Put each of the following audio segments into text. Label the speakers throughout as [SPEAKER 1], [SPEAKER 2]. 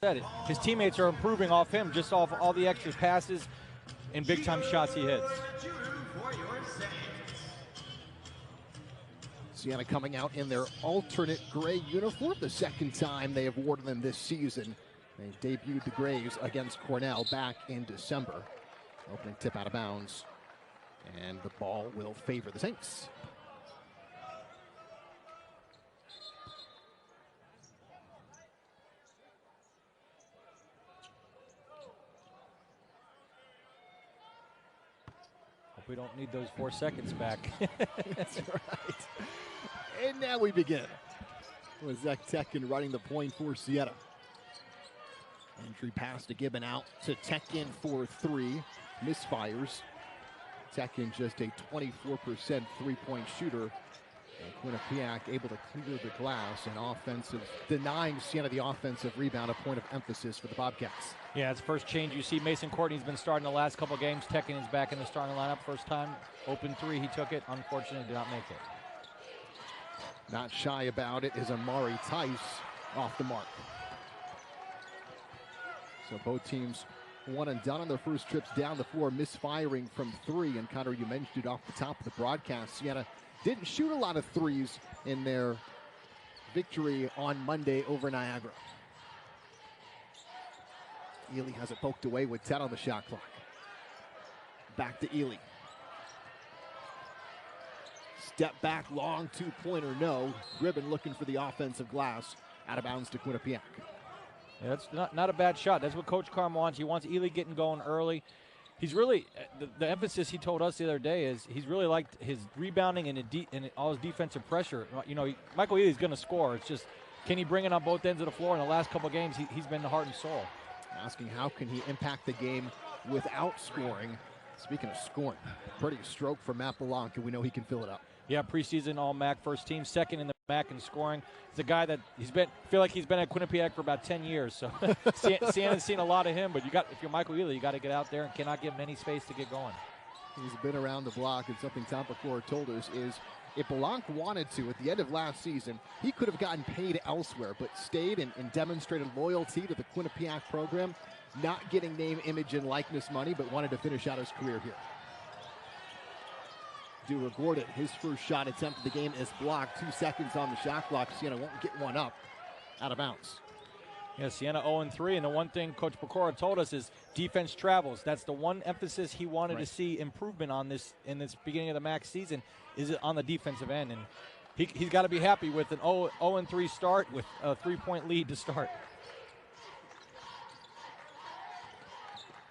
[SPEAKER 1] said it. His teammates are improving off him, just off all the extra passes and big-time shots he hits.
[SPEAKER 2] Siena coming out in their alternate gray uniform, the second time they have worn them this season. They debuted the Grays against Cornell back in December. Opening tip out of bounds, and the ball will favor the Saints.
[SPEAKER 1] We don't need those 4 seconds back.
[SPEAKER 2] That's right. And now we begin with Zach Tekin running the point for Siena. Entry pass to Gibbon out to Tekin for 3. Misfires. Tekin just a 24% three-point shooter. And Quinnipiac able to clear the glass and offensive, denying Siena the offensive rebound, a point of emphasis for the Bobcats.
[SPEAKER 1] Yeah, it's the first change you see. Mason Courtney's been starting the last couple games. Tekin is back in the starting lineup. First time, open 3, he took it. Unfortunately, did not make it.
[SPEAKER 2] Not shy about it is Amari Tice off the mark. So both teams one and done on their first trips down the floor, misfiring from 3. And Connor, you mentioned it off the top of the broadcast. Siena didn't shoot a lot of threes in their victory on Monday over Niagara. Ely has it poked away with 10 on the shot clock. Back to Ely. Step back, long two-pointer, no. Gribben looking for the offensive glass. Out of bounds to Quinnipiac.
[SPEAKER 1] Yeah, that's not a bad shot. That's what Coach Carm wants. He wants Ely getting going early. He's really, the emphasis he told us the other day is he's really liked his rebounding and all his defensive pressure. You know, Michael Ely's going to score. It's just, can he bring it on both ends of the floor? In the last couple of games, he's been the heart and soul.
[SPEAKER 2] Asking how can he impact the game without scoring. Speaking of scoring, pretty stroke for Matt Balanc, and we know he can fill it up.
[SPEAKER 1] Yeah, preseason All-MAAC first team, second in the MAAC in scoring. He's a guy that feel like he's been at Quinnipiac for about 10 years. So Siena's seen a lot of him, but if you're Michael Ely, you got to get out there and cannot give him any space to get going.
[SPEAKER 2] He's been around the block, and something Tom Pecora told us is if Balanc wanted to, at the end of last season, he could have gotten paid elsewhere, but stayed and demonstrated loyalty to the Quinnipiac program, not getting name, image, and likeness money, but wanted to finish out his career here. Dewar Gordon, his first shot attempt of the game is blocked. 2 seconds on the shot clock. Siena won't get one up. Out of bounds.
[SPEAKER 1] Yeah, Siena 0-3, and the one thing Coach Pecora told us is defense travels. That's the one emphasis he wanted to see improvement on this in this beginning of the MAAC season, is on the defensive end. And he's got to be happy with an 0-3 start with a 3-point lead to start.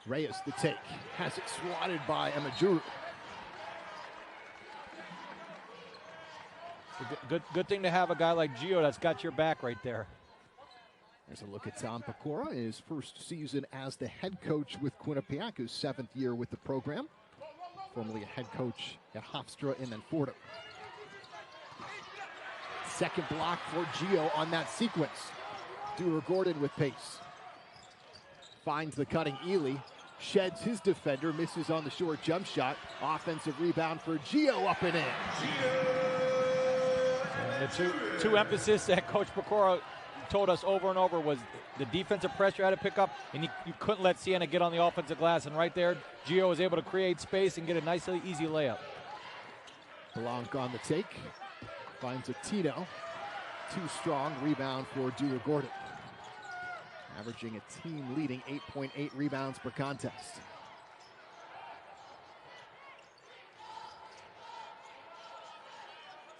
[SPEAKER 2] Reyes the take. Has it swatted by Amajuru.
[SPEAKER 1] Good thing to have a guy like Gio that's got your back right there.
[SPEAKER 2] There's a look at Tom Pecora, his first season as the head coach with Quinnipiac, his 7th year with the program. Formerly a head coach at Hofstra and then Fordham. Second block for Gio on that sequence. Dewar Gordon with pace. Finds the cutting Ely. Sheds his defender, misses on the short jump shot. Offensive rebound for Gio, up and in.
[SPEAKER 1] The two emphasis that Coach Pecora told us over and over was the defensive pressure had to pick up, and you couldn't let Siena get on the offensive glass. And right there, Gio was able to create space and get a nice, easy layup.
[SPEAKER 2] Balanc on the take. Finds a Tino. Too strong. Rebound for Dewar Gordon. Averaging a team-leading 8.8 rebounds per contest.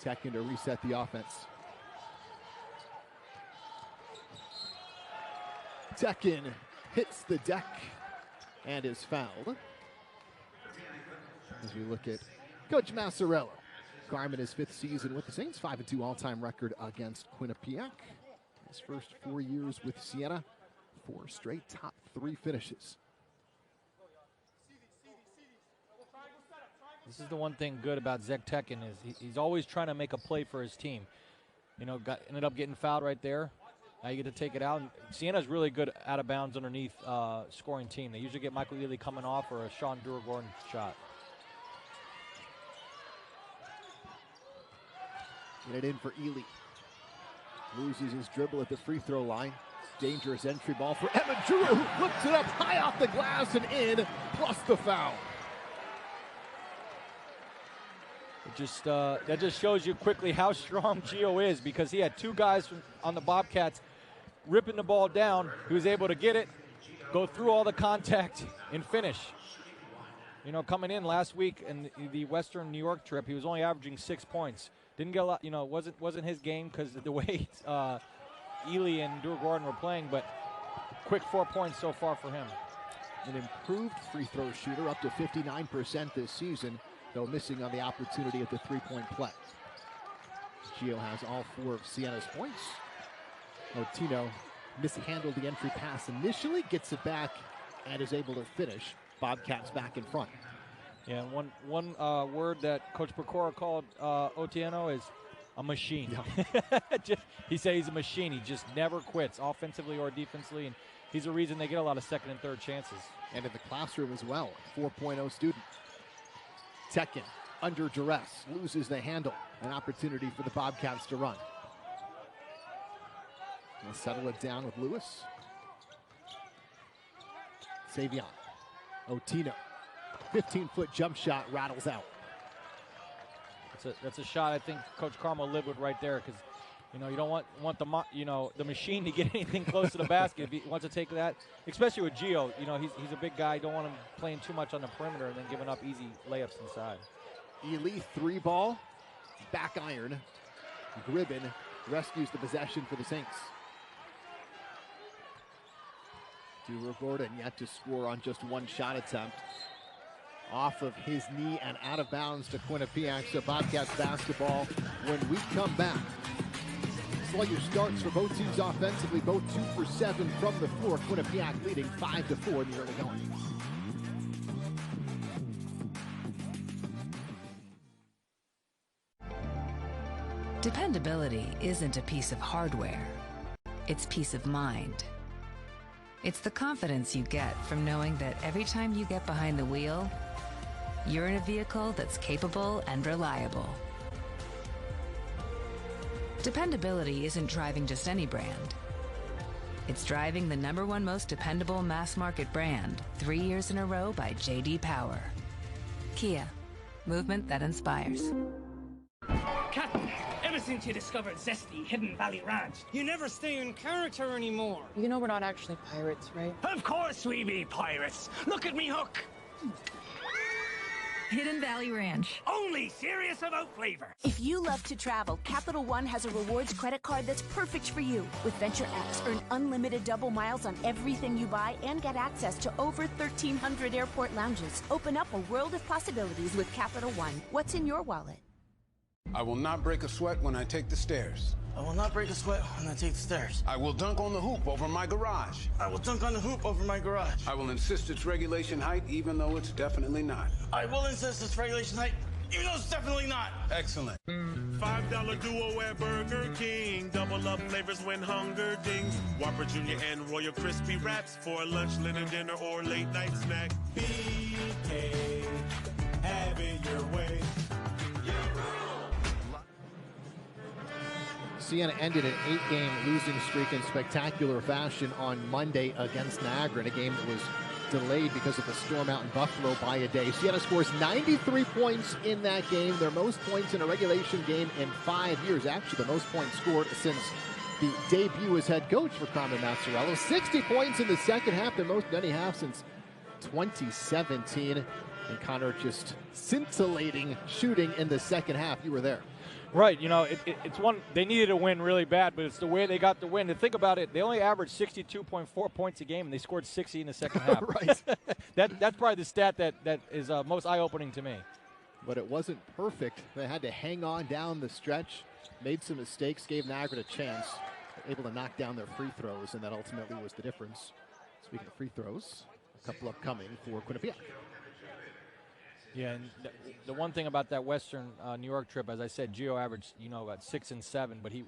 [SPEAKER 2] Tekin to reset the offense. Tekin hits the deck and is fouled. As we look at Coach Massarello. Carmen his 5th season with the Saints, 5-2 all-time record against Quinnipiac. His first 4 years with Siena, 4 straight top 3 finishes.
[SPEAKER 1] This is the one thing good about Zach Tekin is he's always trying to make a play for his team. You know, ended up getting fouled right there. Now you get to take it out. And Siena's really good out of bounds underneath scoring team. They usually get Michael Ely coming off or a Sean Dewar Gordon shot.
[SPEAKER 2] Get it in for Ely. Loses his dribble at the free throw line. Dangerous entry ball for Emma Drew, who flips it up high off the glass and in, plus the foul.
[SPEAKER 1] That just shows you quickly how strong Gio is, because he had two guys on the Bobcats ripping the ball down. He was able to get it, go through all the contact, and finish. You know, coming in last week in the Western New York trip, he was only averaging 6 points. Didn't get a lot, you know, wasn't his game because of the way Ely and Dewar-Gordon were playing, but quick 4 points so far for him.
[SPEAKER 2] An improved free throw shooter, up to 59% this season, though missing on the opportunity at the three-point play. Gio has all 4 of Siena's points. Otino mishandled the entry pass initially, gets it back, and is able to finish. Bobcats back in front.
[SPEAKER 1] Yeah, and one word that Coach Pecora called Otieno is a machine. Yeah. He said he's a machine. He just never quits, offensively or defensively, and he's the reason they get a lot of second and third chances.
[SPEAKER 2] And in the classroom as well, 4.0 student. Tekin, under duress, loses the handle. An opportunity for the Bobcats to run. They'll settle it down with Lewis. Savion. Otino. 15-foot jump shot rattles out.
[SPEAKER 1] That's a shot I think Coach Carmel lived with right there, because you know you don't want the machine to get anything close to the basket. If he wants to take that, especially with Gio, you know he's a big guy. You don't want him playing too much on the perimeter and then giving up easy layups inside. Ely
[SPEAKER 2] 3-ball, back iron. Gribben rescues the possession for the Saints. Dewar-Gordon yet to score on just one shot attempt. Off of his knee and out of bounds to Quinnipiac. So Bobcats basketball when we come back. Sluggish starts for both teams offensively, both 2 for 7 from the floor. Quinnipiac leading 5-4 in the early going.
[SPEAKER 3] Dependability isn't a piece of hardware. It's peace of mind. It's the confidence you get from knowing that every time you get behind the wheel, you're in a vehicle that's capable and reliable. Dependability isn't driving just any brand. It's driving the #1 most dependable mass market brand 3 years in a row by J.D. Power. Kia, movement that inspires.
[SPEAKER 4] Captain, ever since you discovered zesty Hidden Valley Ranch, you never stay in character anymore.
[SPEAKER 5] You know we're not actually pirates, right?
[SPEAKER 4] Of course we be pirates. Look at me hook.
[SPEAKER 3] Hidden Valley Ranch.
[SPEAKER 4] Only serious about flavor.
[SPEAKER 6] If you love to travel, Capital One has a rewards credit card that's perfect for you. With Venture X, earn unlimited double miles on everything you buy and get access to over 1,300 airport lounges. Open up a world of possibilities with Capital One. What's in your wallet?
[SPEAKER 7] I will not break a sweat when I take the stairs.
[SPEAKER 8] I will not break a sweat when I take the stairs.
[SPEAKER 7] I will dunk on the hoop over my garage.
[SPEAKER 8] I will dunk on the hoop over my garage.
[SPEAKER 7] I will insist it's regulation height, even though it's definitely not.
[SPEAKER 8] I will insist it's regulation height, even though it's definitely not.
[SPEAKER 7] Excellent.
[SPEAKER 9] $5 duo at Burger King. Double up flavors when hunger dings. Whopper Jr. and Royal Crispy Wraps for a lunch, dinner, dinner, or late night snack. BK, have it your way.
[SPEAKER 2] Siena ended an 8-game losing streak in spectacular fashion on Monday against Niagara, in a game that was delayed because of the storm out in Buffalo by a day. Siena scores 93 points in that game, their most points in a regulation game in 5 years. Actually, the most points scored since the debut as head coach for Carmen Mazzarello. 60 points in the second half, their most in any half since 2017. And Connor just scintillating shooting in the second half. You were there.
[SPEAKER 1] Right, you know, it's one, they needed a win really bad, but it's the way they got the win. And think about it, they only averaged 62.4 points a game, and they scored 60 in the second half.
[SPEAKER 2] Right.
[SPEAKER 1] That's probably the stat that is most eye-opening to me.
[SPEAKER 2] But it wasn't perfect. They had to hang on down the stretch, made some mistakes, gave Niagara a chance, able to knock down their free throws, and that ultimately was the difference. Speaking of free throws, a couple upcoming for Quinnipiac.
[SPEAKER 1] Yeah, and the one thing about that Western New York trip, as I said, Gio averaged, you know, about 6 and 7, but he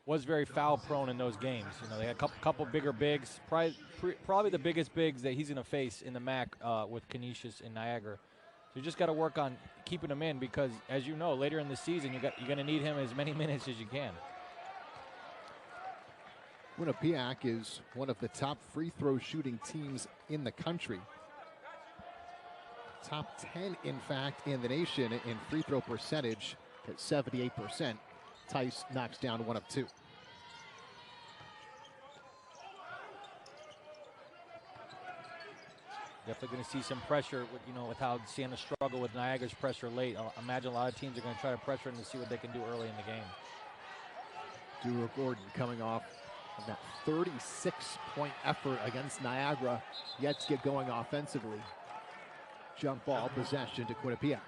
[SPEAKER 1] was very foul prone in those games. You know, they had a couple bigger bigs, probably the biggest bigs that he's going to face in the MAAC with Canisius and Niagara. So you just got to work on keeping him in, because, as you know, later in the season you're going to need him as many minutes as you can.
[SPEAKER 2] Quinnipiac is one of the top free throw shooting teams in the country. Top 10, in fact, in the nation in free throw percentage at 78%. Tice knocks down one of two.
[SPEAKER 1] Definitely going to see some pressure, with how Siena struggled with Niagara's pressure late. I imagine a lot of teams are going to try to pressure them to see what they can do early in the game.
[SPEAKER 2] Dewar Gordon coming off of that 36-point effort against Niagara, yet to get going offensively. Jump ball possession to Quinnipiac.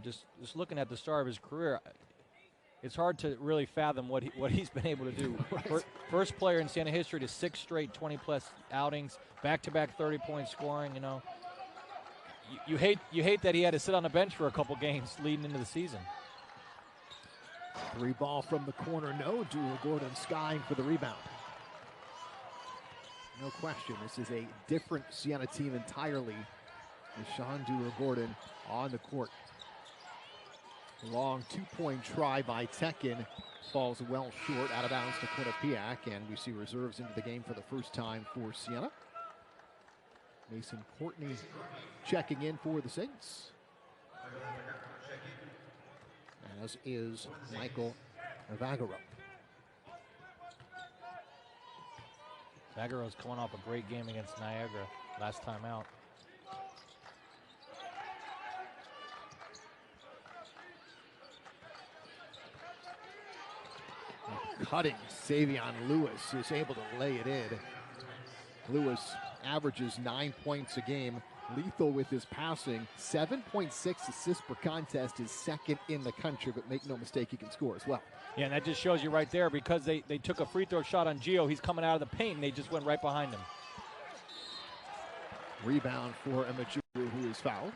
[SPEAKER 1] Just looking at the start of his career, it's hard to really fathom what he's been able to do. Right. First player in Siena history to 6 straight 20-plus outings, back-to-back 30-point scoring. You hate that he had to sit on the bench for a couple games leading into the season.
[SPEAKER 2] Three ball from the corner, no. Dewar Gordon skying for the rebound. No question, this is a different Siena team entirely with Sean Dewar Gordon on the court. Long two-point try by Tekin falls well short, out of bounds to Quinnipiac, and we see reserves into the game for the first time for Siena. Mason Courtney checking in for the Saints, as is Michael Vagaro.
[SPEAKER 1] Vagaro's coming off a great game against Niagara last time out.
[SPEAKER 2] Cutting, Savion Lewis is able to lay it in. Lewis averages 9 points a game, lethal with his passing. 7.6 assists per contest is second in the country, but make no mistake, he can score as well.
[SPEAKER 1] Yeah, and that just shows you right there, because they took a free throw shot on Gio. He's coming out of the paint, and they just went right behind him.
[SPEAKER 2] Rebound for Emajuru, who is fouled.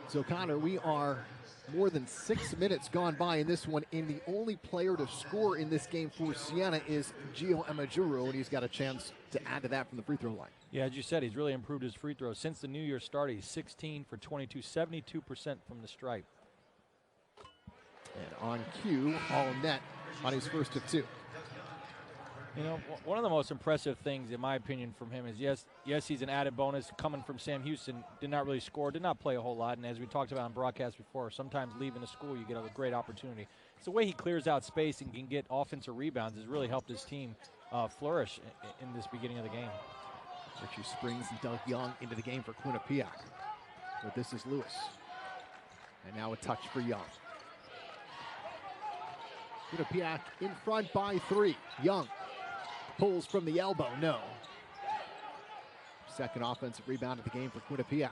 [SPEAKER 2] So, Connor, we are more than 6 minutes gone by in this one, and the only player to score in this game for Siena is Gio Emajuru, and he's got a chance to add to that from the free throw line.
[SPEAKER 1] Yeah, as you said, he's really improved his free throws. Since the New Year started, he's 16 for 22, 72% from the stripe.
[SPEAKER 2] And on cue, all net on his first of two.
[SPEAKER 1] One of the most impressive things, in my opinion, from him is, yes, he's an added bonus coming from Sam Houston. Did not really score, did not play a whole lot. And as we talked about on broadcast before, sometimes leaving a school, you get a great opportunity. It's the way he clears out space and can get offensive rebounds has really helped his team flourish in this beginning of the game.
[SPEAKER 2] Richie Springs and Doug Young into the game for Quinnipiac. But this is Lewis. And now a touch for Young. Quinnipiac in front by 3. Young pulls from the elbow, no. Second offensive rebound of the game for Quinnipiac.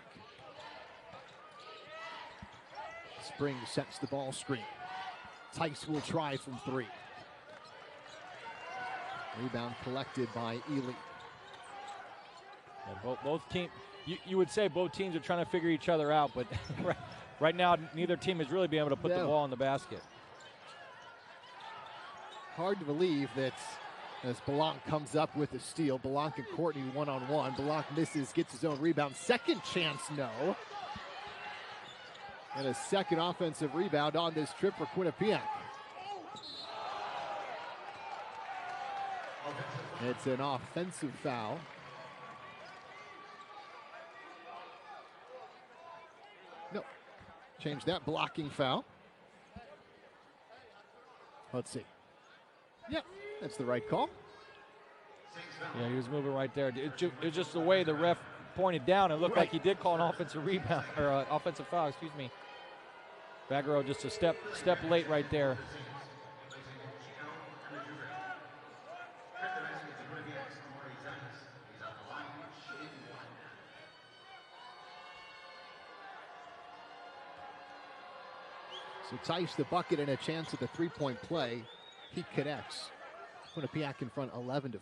[SPEAKER 2] Springs sets the ball screen. Tice will try from 3. Rebound collected by Ely.
[SPEAKER 1] Yeah, both teams, you would say both teams are trying to figure each other out, but right now neither team has really been able to put the ball in the basket.
[SPEAKER 2] Hard to believe that as Balanc comes up with a steal. Balanc and Courtney one-on-one. Balanc misses, gets his own rebound. Second chance, no. And a second offensive rebound on this trip for Quinnipiac. It's an offensive foul. No. Change that, blocking foul. Let's see. Yep, that's the right call.
[SPEAKER 1] Yeah, he was moving right there. It was just the way the ref pointed down. It looked like he did call an offensive rebound, or offensive foul, excuse me. Vagaro just a step late right there.
[SPEAKER 2] So Tice the bucket and a chance at the three-point play. He connects. Quinnipiac in front 11-5.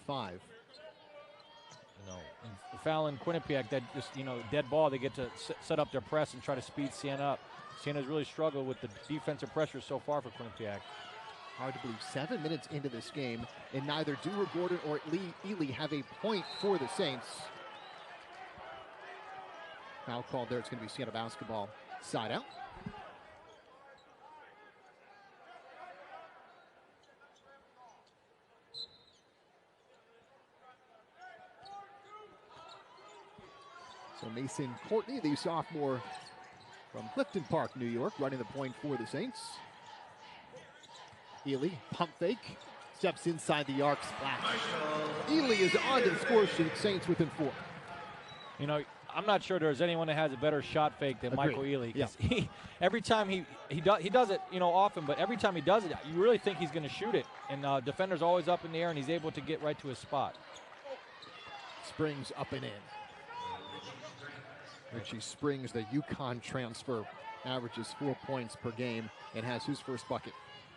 [SPEAKER 1] The foul in Quinnipiac, that just, dead ball, they get to set up their press and try to speed Siena up. Siena's really struggled with the defensive pressure so far for Quinnipiac.
[SPEAKER 2] Hard to believe, 7 minutes into this game, and neither Dewar Gordon or Ely have a point for the Saints. Foul called there. It's going to be Siena basketball side out. So Mason Courtney, the sophomore from Clifton Park, New York, running the point for the Saints. Ely, pump fake, steps inside the arc, splash. Ely is on to the score sheet, Saints within 4.
[SPEAKER 1] You know, I'm not sure there's anyone that has a better shot fake than
[SPEAKER 2] Agreed.
[SPEAKER 1] Michael Ely.
[SPEAKER 2] Yeah.
[SPEAKER 1] Every time he does it, you know, often, but every time he does it, you really think he's going to shoot it. And defender's always up in the air, and he's able to get right to his spot.
[SPEAKER 2] Springs up and in. Richie Springs, the UConn transfer, averages 4 points per game and has his first bucket.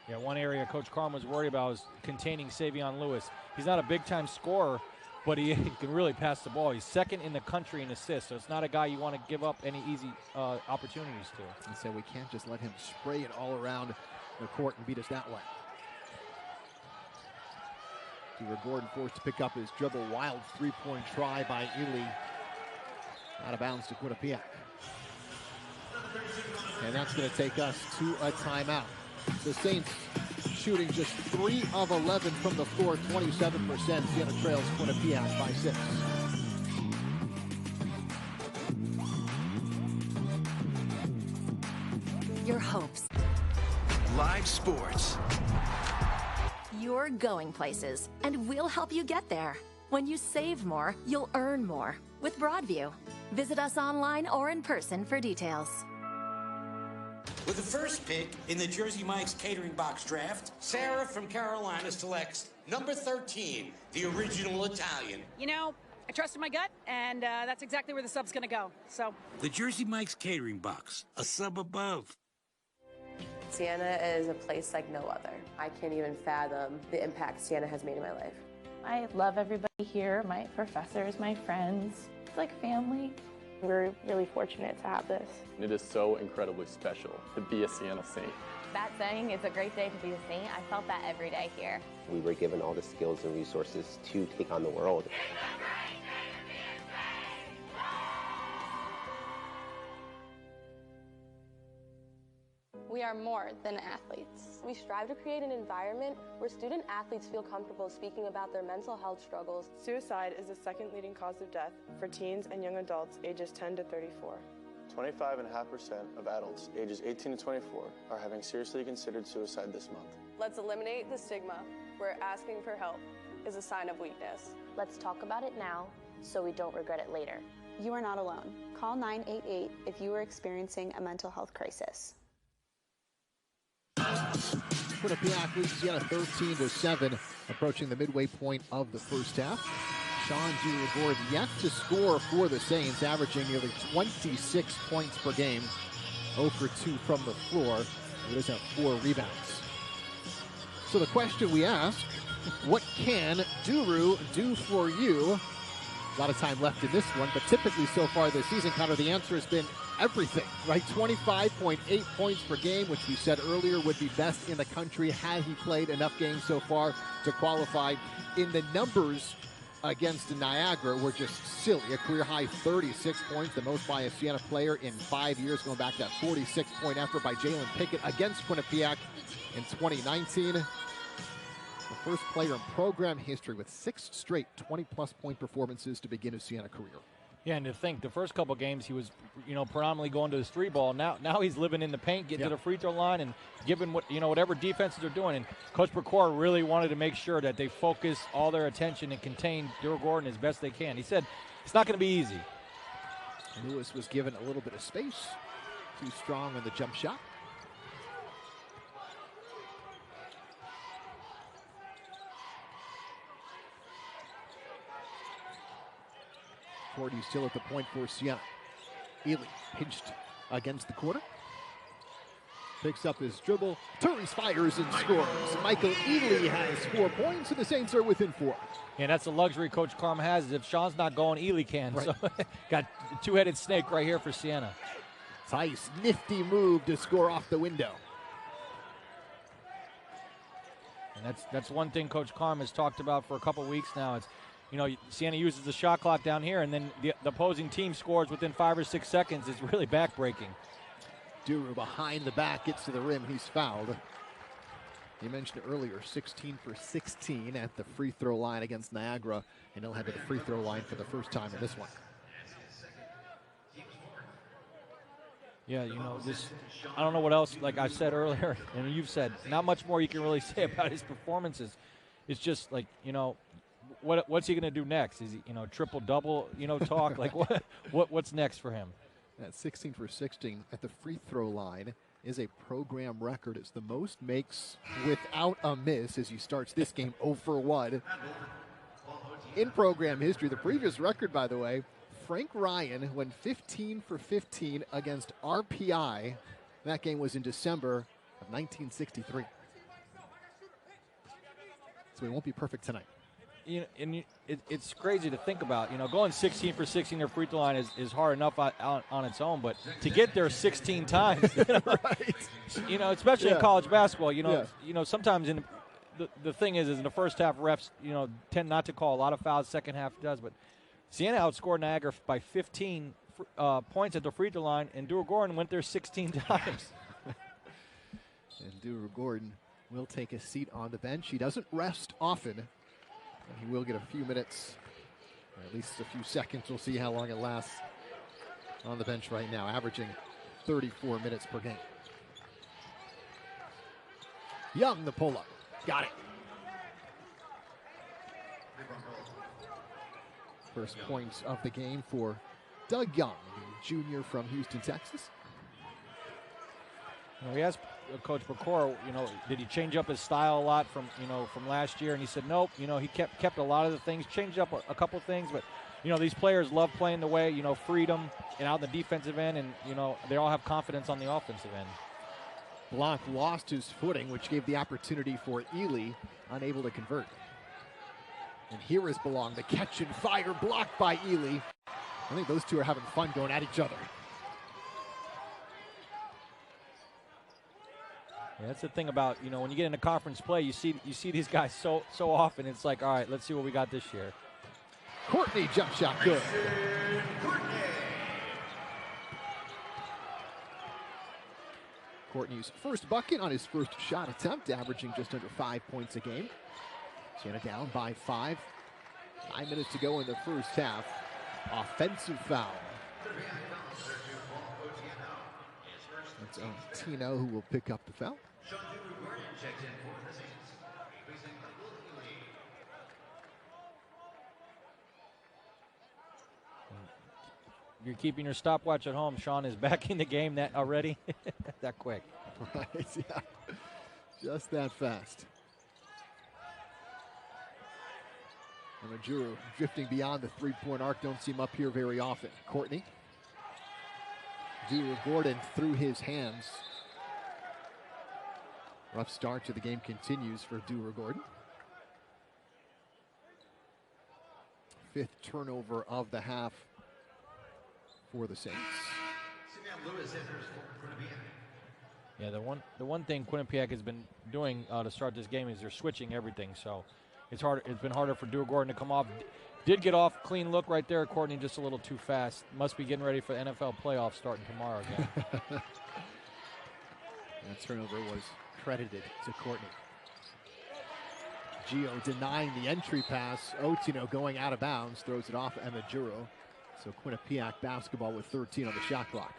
[SPEAKER 1] Yeah, one area Coach Carm was worried about was containing Savion Lewis. He's not a big-time scorer, but he can really pass the ball. He's second in the country in assists, so it's not a guy you want to give up any easy opportunities to.
[SPEAKER 2] And so we can't just let him spray it all around the court and beat us that way. Stuart Gordon forced to pick up his dribble. Wild three-point try by Ely. Out of bounds to Quinnipiac. And that's going to take us to a timeout. The Saints shooting just 3 of 11 from the floor, 27%. Siena trails Quinnipiac by 6.
[SPEAKER 10] Your hopes.
[SPEAKER 11] Live sports.
[SPEAKER 10] You're going places, and we'll help you get there. When you save more, you'll earn more with Broadview. Visit us online or in person for details.
[SPEAKER 12] With the first pick in the Jersey Mike's catering box draft, Sarah from Carolina selects number 13, the original Italian.
[SPEAKER 13] You know, I trusted my gut, and that's exactly where the sub's going to go. So,
[SPEAKER 12] the Jersey Mike's catering box, a sub above.
[SPEAKER 14] Siena is a place like no other. I can't even fathom the impact Siena has made in my life.
[SPEAKER 15] I love everybody here, my professors, my friends. It's like family. We're really fortunate to have this.
[SPEAKER 16] It is so incredibly special to be a Siena Saint.
[SPEAKER 17] That saying, it's a great day to be a Saint, I felt that every day here.
[SPEAKER 18] We were given all the skills and resources to take on the world.
[SPEAKER 19] We are more than athletes.
[SPEAKER 14] We strive to create an environment where student athletes feel comfortable speaking about their mental health struggles.
[SPEAKER 20] Suicide is the second leading cause of death for teens and young adults ages 10 to 34.
[SPEAKER 21] 25.5% of adults ages 18 to 24 are having seriously considered suicide this month.
[SPEAKER 19] Let's eliminate the stigma where asking for help is a sign of weakness.
[SPEAKER 6] Let's talk about it now so we don't regret it later.
[SPEAKER 22] You are not alone. Call 988 if you are experiencing a mental health crisis.
[SPEAKER 2] Quinnipiac leads Siena 13-7, approaching the midway point of the first half. Sean Jr. Gordon yet to score for the Saints, averaging nearly 26 points per game, 0 for 2 from the floor. He does have 4 rebounds. So the question we ask, what can Duru do for you? A lot of time left in this one, but typically so far this season, Connor, the answer has been everything, right? 25.8 points per game, which we said earlier would be best in the country had he played enough games so far to qualify. In the numbers against Niagara were just silly. A career-high 36 points, the most by a Siena player in 5 years, going back to that 46-point effort by Jalen Pickett against Quinnipiac in 2019. The first player in program history with 6 straight 20-plus point performances to begin his Siena career.
[SPEAKER 1] Yeah, and to think the first couple games he was, predominantly going to his 3-ball. Now he's living in the paint, getting to the free throw line, and giving whatever defenses are doing. And Coach Procor really wanted to make sure that they focus all their attention and contain Duru Gordon as best they can. He said it's not going to be easy.
[SPEAKER 2] Lewis was given a little bit of space. Too strong on the jump shot. Cordy still at the point for Siena. Ely pinched against the corner. Picks up his dribble, turns, fires, and scores. Michael Ely has 4 points, and the Saints are within 4.
[SPEAKER 1] And that's the luxury Coach Carm has, is if Sean's not going, Ely can. Right. So got a two-headed snake right here for Siena.
[SPEAKER 2] Tice, nifty move to score off the window.
[SPEAKER 1] And that's one thing Coach Carm has talked about for a couple weeks now. It's Siena uses the shot clock down here, and then the opposing team scores within 5 or 6 seconds. It's really backbreaking.
[SPEAKER 2] Duru behind the back, gets to the rim, he's fouled. You mentioned earlier, 16 for 16 at the free throw line against Niagara, and he'll head to the free throw line for the first time in this one.
[SPEAKER 1] Yeah, I don't know what else, like I said earlier, and you've said, not much more you can really say about his performances. It's just like, what's he going to do next? Is he, triple-double, talk? Like, what's next for him?
[SPEAKER 2] That 16 for 16 at the free throw line is a program record. It's the most makes without a miss as he starts this game 0 for 1. In program history, the previous record, by the way, Frank Ryan went 15 for 15 against RPI. That game was in December of 1963. So he won't be perfect tonight.
[SPEAKER 1] It's crazy to think about. Going 16 for 16 at free throw line is hard enough on its own, but to get there 16 times,
[SPEAKER 2] right.
[SPEAKER 1] Especially in college basketball, sometimes the thing is in the first half, refs, tend not to call a lot of fouls. Second half does, but Siena outscored Niagara by 15 points at the free throw line, and Duru Gordon went there 16 times.
[SPEAKER 2] And Duru Gordon will take a seat on the bench. He doesn't rest often. He will get a few minutes, or at least a few seconds. We'll see how long it lasts on the bench right now, averaging 34 minutes per game. Young, the pull-up. Got it. First points of the game for Doug Young, the junior from Houston, Texas.
[SPEAKER 1] We asked Coach Pecora, did he change up his style a lot from last year? And he said, nope. He kept a lot of the things, changed up a couple things, but these players love playing the way, freedom and out in the defensive end, and they all have confidence on the offensive end.
[SPEAKER 2] Balanc lost his footing, which gave the opportunity for Ely, unable to convert. And here is Balanc, the catch and fire, blocked by Ely. I think those two are having fun going at each other.
[SPEAKER 1] Yeah, that's the thing about, when you get into conference play, you see these guys so often. It's like, all right, let's see what we got this year.
[SPEAKER 2] Courtney jump shot good. Courtney's first bucket on his first shot attempt, averaging just under 5 points a game. Siena down by 5. 9 minutes to go in the first half. Offensive foul. That's Tino who will pick up the foul.
[SPEAKER 1] You're keeping your stopwatch at home. Sean is back in the game that already. That quick.
[SPEAKER 2] Right, yeah. Just that fast. And Majuru drifting beyond the three-point arc. Don't see him up here very often. Courtney. Duru Gordon through his hands. Rough start to the game continues for Duru Gordon. 5th turnover of the half for the Saints.
[SPEAKER 1] Yeah, the one thing Quinnipiac has been doing to start this game is they're switching everything. So it's been harder for Duru Gordon to come off. Did get off, clean look right there. Courtney just a little too fast. Must be getting ready for the NFL playoffs starting tomorrow again.
[SPEAKER 2] That turnover was credited to Courtney. Gio denying the entry pass. Otino going out of bounds, throws it off Emajuro. So Quinnipiac basketball with 13 on the shot clock.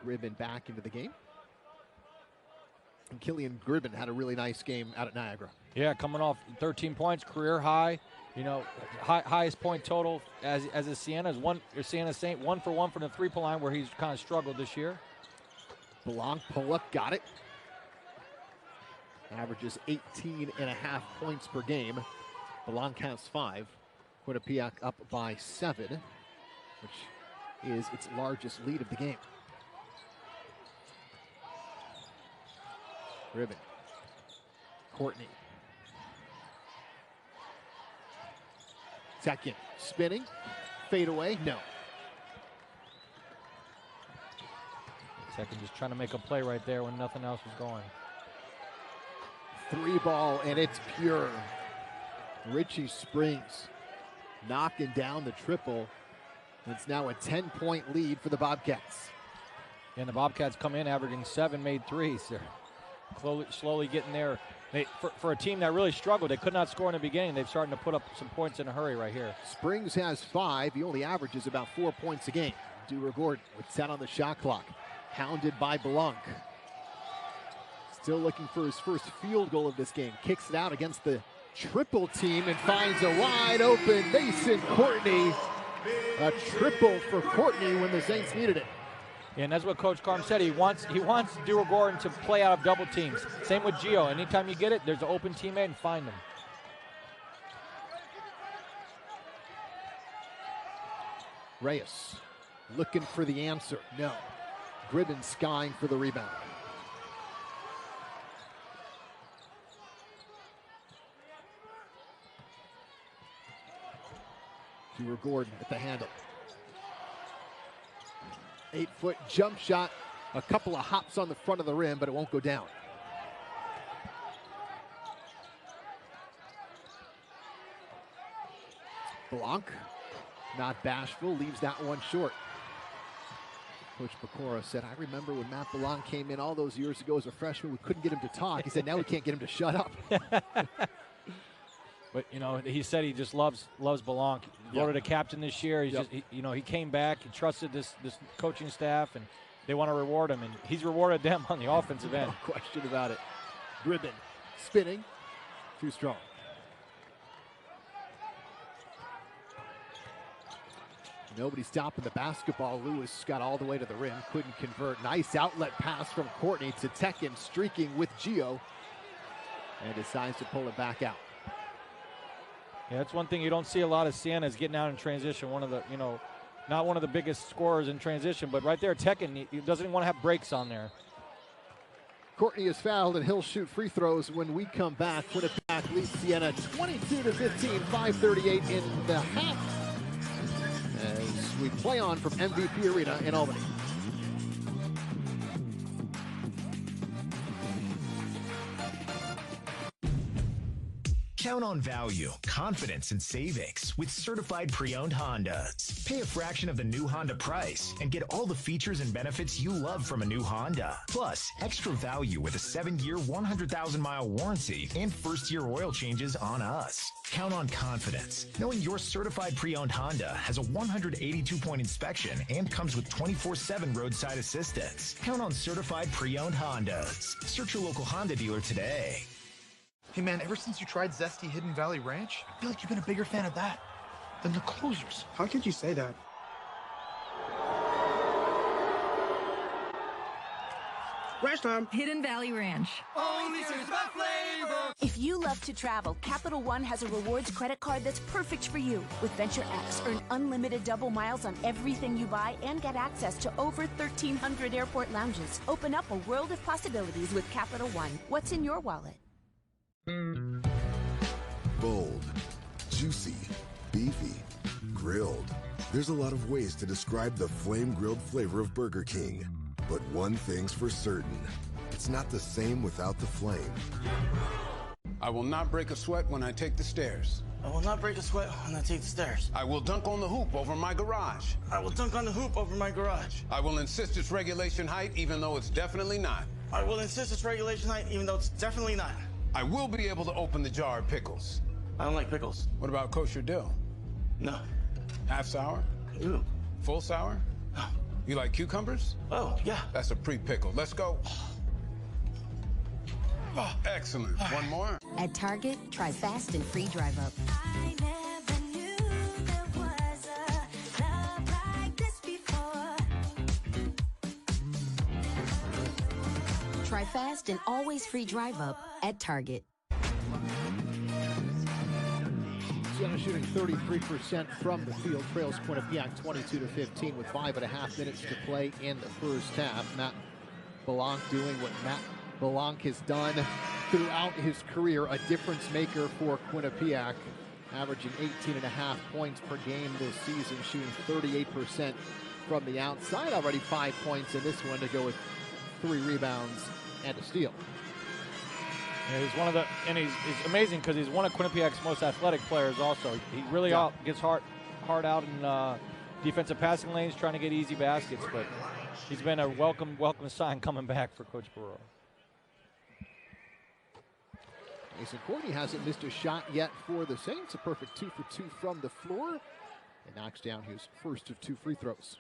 [SPEAKER 2] Gribben back into the game. And Killian Gribben had a really nice game out at Niagara.
[SPEAKER 1] Yeah, coming off 13 points, career high. Highest point total as a Siena Saint, 1 for 1 from the three-point line where he's kind of struggled this year.
[SPEAKER 2] Balanc pull-up, got it. Averages 18.5 points per game. Balanc has 5. Quinnipiac up by 7, which is its largest lead of the game. Gribben. Courtney. Second, spinning, fade away, no.
[SPEAKER 1] Second, just trying to make a play right there when nothing else was going.
[SPEAKER 2] Three ball, and it's pure. Richie Springs knocking down the triple. It's now a 10-point lead for the Bobcats.
[SPEAKER 1] And the Bobcats come in averaging 7 made threes. They're slowly getting there. For a team that really struggled, they could not score in the beginning. They've started to put up some points in a hurry right here.
[SPEAKER 2] Springs has 5. He only averages about 4 points a game. Dewar Gordon with 10 on the shot clock. Hounded by Balanc. Still looking for his first field goal of this game. Kicks it out against the triple team and finds a wide open Mason Courtney. A triple for Courtney when the Saints needed it.
[SPEAKER 1] And that's what Coach Carm said. He wants Dewar Gordon to play out of double teams. Same with Gio. Anytime you get it, there's an open teammate and find them.
[SPEAKER 2] Reyes looking for the answer. No. Gribben skying for the rebound. Dewar Gordon at the handle. 8-foot jump shot. A couple of hops on the front of the rim, but it won't go down. Balanc, not bashful, leaves that one short. Coach Pecora said, I remember when Matt Balanc came in all those years ago as a freshman, we couldn't get him to talk. He said, now we can't get him to shut up.
[SPEAKER 1] But, you know, he said he just loves Balanc. Voted a captain this year. He's just, he came back. He trusted this coaching staff, and they want to reward him. And he's rewarded them on the offensive end.
[SPEAKER 2] No question about it. Gribben spinning. Too strong. Nobody stopping the basketball. Lewis got all the way to the rim. Couldn't convert. Nice outlet pass from Courtney to Tekin, streaking with Gio. And decides to pull it back out.
[SPEAKER 1] Yeah, that's one thing you don't see a lot of Siena is getting out in transition. One of the, not one of the biggest scorers in transition, but right there, Tekin, he doesn't even want to have breaks on there.
[SPEAKER 2] Courtney is fouled, and he'll shoot free throws when we come back. Quinnipiac leads Siena 22-15, 5:38 in the half. As we play on from MVP Arena in Albany.
[SPEAKER 3] Count on value, confidence, and savings with certified pre-owned Hondas. Pay a fraction of the new Honda price and get all the features and benefits you love from a new Honda. Plus, extra value with a 7-year, 100,000-mile warranty and first-year oil changes on us. Count on confidence, knowing your certified pre-owned Honda has a 182-point inspection and comes with 24/7 roadside assistance. Count on certified pre-owned Hondas. Search your local Honda dealer today.
[SPEAKER 5] Hey man, ever since you tried Zesty Hidden Valley Ranch, I feel like you've been a bigger fan of that than the closers.
[SPEAKER 23] How could you say that?
[SPEAKER 24] Ranch time.
[SPEAKER 25] Hidden Valley Ranch.
[SPEAKER 24] Only serves by flavor.
[SPEAKER 6] If you love to travel, Capital One has a rewards credit card that's perfect for you. With Venture X, earn unlimited double miles on everything you buy and get access to over 1,300 airport lounges. Open up a world of possibilities with Capital One. What's in your wallet?
[SPEAKER 26] Bold, juicy, beefy, grilled. There's a lot of ways to describe the flame-grilled flavor of Burger King. But one thing's for certain, it's not the same without the flame.
[SPEAKER 7] I will not break a sweat when I take the stairs.
[SPEAKER 8] I will not break a sweat when I take the stairs.
[SPEAKER 7] I will dunk on the hoop over my garage.
[SPEAKER 8] I will dunk on the hoop over my garage.
[SPEAKER 7] I will insist it's regulation height even though it's definitely not.
[SPEAKER 8] I will insist it's regulation height even though it's definitely not.
[SPEAKER 7] I will be able to open the jar of pickles.
[SPEAKER 8] I don't like pickles.
[SPEAKER 7] What about kosher dill?
[SPEAKER 8] No.
[SPEAKER 7] Half sour?
[SPEAKER 8] Ew.
[SPEAKER 7] Full sour?
[SPEAKER 8] No.
[SPEAKER 7] You like cucumbers?
[SPEAKER 8] Oh, yeah.
[SPEAKER 7] That's a pre-pickle. Let's go. Oh, excellent. One more.
[SPEAKER 27] At Target, try fast and free drive up.
[SPEAKER 28] I never knew there was a love like this before.
[SPEAKER 27] Try fast and always free drive up at Target.
[SPEAKER 2] Siena shooting 33% from the field, trails Quinnipiac 22-15 with 5.5 minutes to play in the first half. Matt Balanc doing what Matt Balanc has done throughout his career, a difference maker for Quinnipiac, averaging 18.5 points per game this season, shooting 38% from the outside, already 5 points in this one to go with 3 rebounds and a steal.
[SPEAKER 1] Yeah, he's one of the, and he's amazing because he's one of Quinnipiac's most athletic players. Also, he really gets hard out in defensive passing lanes, trying to get easy baskets. But he's been a welcome sign coming back for Coach Barreau.
[SPEAKER 2] Mason Courtney hasn't missed a shot yet for the Saints. A perfect 2 for 2 from the floor, and knocks down his first of 2 free throws.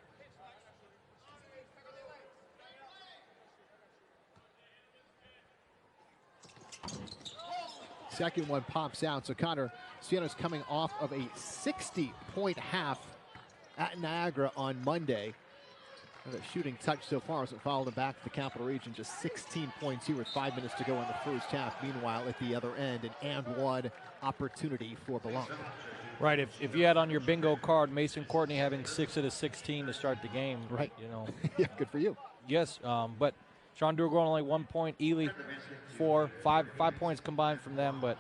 [SPEAKER 2] Second one pops out. So Connor, Siena's coming off of a 60-point half at Niagara on Monday. The shooting touch so far hasn't followed him back to the Capital Region. Just 16 points here with 5 minutes to go in the first half. Meanwhile, at the other end, an and one opportunity for Balanc.
[SPEAKER 1] Right. If you had on your bingo card Mason Courtney having 6 of the 16 to start the game,
[SPEAKER 2] right?
[SPEAKER 1] You know.
[SPEAKER 2] Yeah, good for you.
[SPEAKER 1] Yes, but Sean Durgold only 1 point. Ely 4, 5 points combined from them. But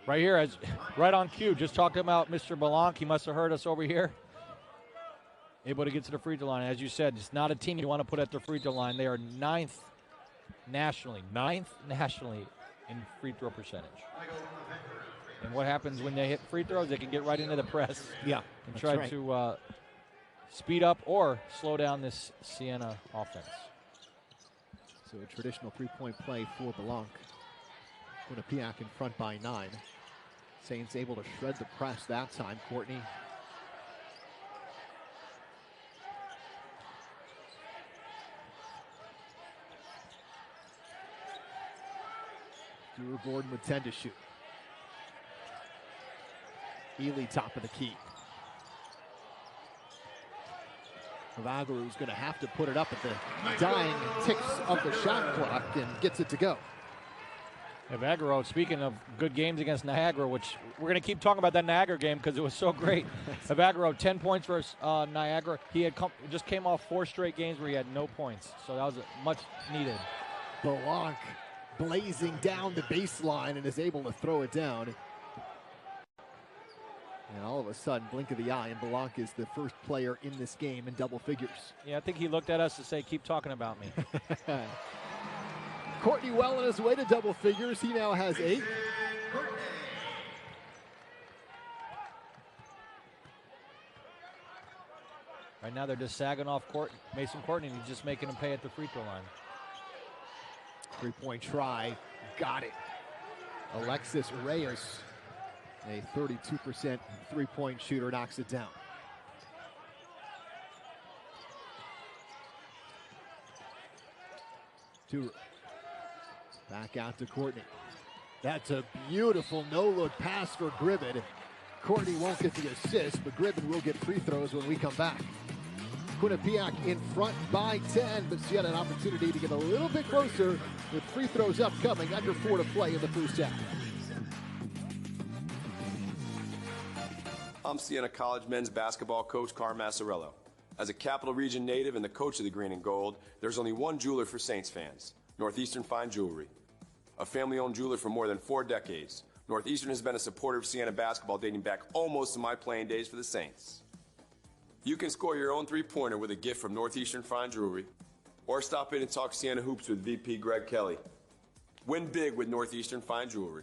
[SPEAKER 1] right here, right on cue, just talking about Mr. Balanc. He must have heard us over here. Able to get to the free throw line. As you said, it's not a team you want to put at the free throw line. They are ninth nationally in free throw percentage. And what happens when they hit free throws? They can get right into the press.
[SPEAKER 2] Yeah,
[SPEAKER 1] and try to speed up or slow down this Siena offense.
[SPEAKER 2] So a traditional three-point play for Balanc. Quinnipiac in front by 9. Saints able to shred the press that time. Courtney. Drew Gordon with 10 to shoot. Ely top of the key. Vagaru's going to have to put it up at the dying ticks of the shot clock and gets it to go.
[SPEAKER 1] Yeah, Vagaru, speaking of good games against Niagara, which we're going to keep talking about that Niagara game because it was so great. Vagaru, 10 points versus Niagara. He had just came off 4 straight games where he had no points, so that was much needed.
[SPEAKER 2] Balanc blazing down the baseline and is able to throw it down. And all of a sudden, blink of the eye, and Balanc is the first player in this game in double figures.
[SPEAKER 1] Yeah, I think he looked at us to say, keep talking about me.
[SPEAKER 2] Courtney well on his way to double figures. He now has 8.
[SPEAKER 1] Right now they're just sagging off Mason Courtney, and he's just making him pay at the free throw line.
[SPEAKER 2] 3-point try, got it. Alexis Reyes, a 32% three-point shooter, knocks it down. Two. Back out to Courtney. That's a beautiful no-look pass for Gribben. Courtney won't get the assist, but Gribben will get free throws when we come back. Quinnipiac in front by 10, but she had an opportunity to get a little bit closer with free throws upcoming. Under 4 to play in the first half.
[SPEAKER 4] I'm Siena College men's basketball coach Carm Massarello. As a Capital Region native and the coach of the Green and Gold, there's only one jeweler for Saints fans, Northeastern Fine Jewelry. A family-owned jeweler for more than 4 decades, Northeastern has been a supporter of Siena basketball dating back almost to my playing days for the Saints. You can score your own three-pointer with a gift from Northeastern Fine Jewelry, or stop in and talk Siena hoops with VP Greg Kelly. Win big with Northeastern Fine Jewelry.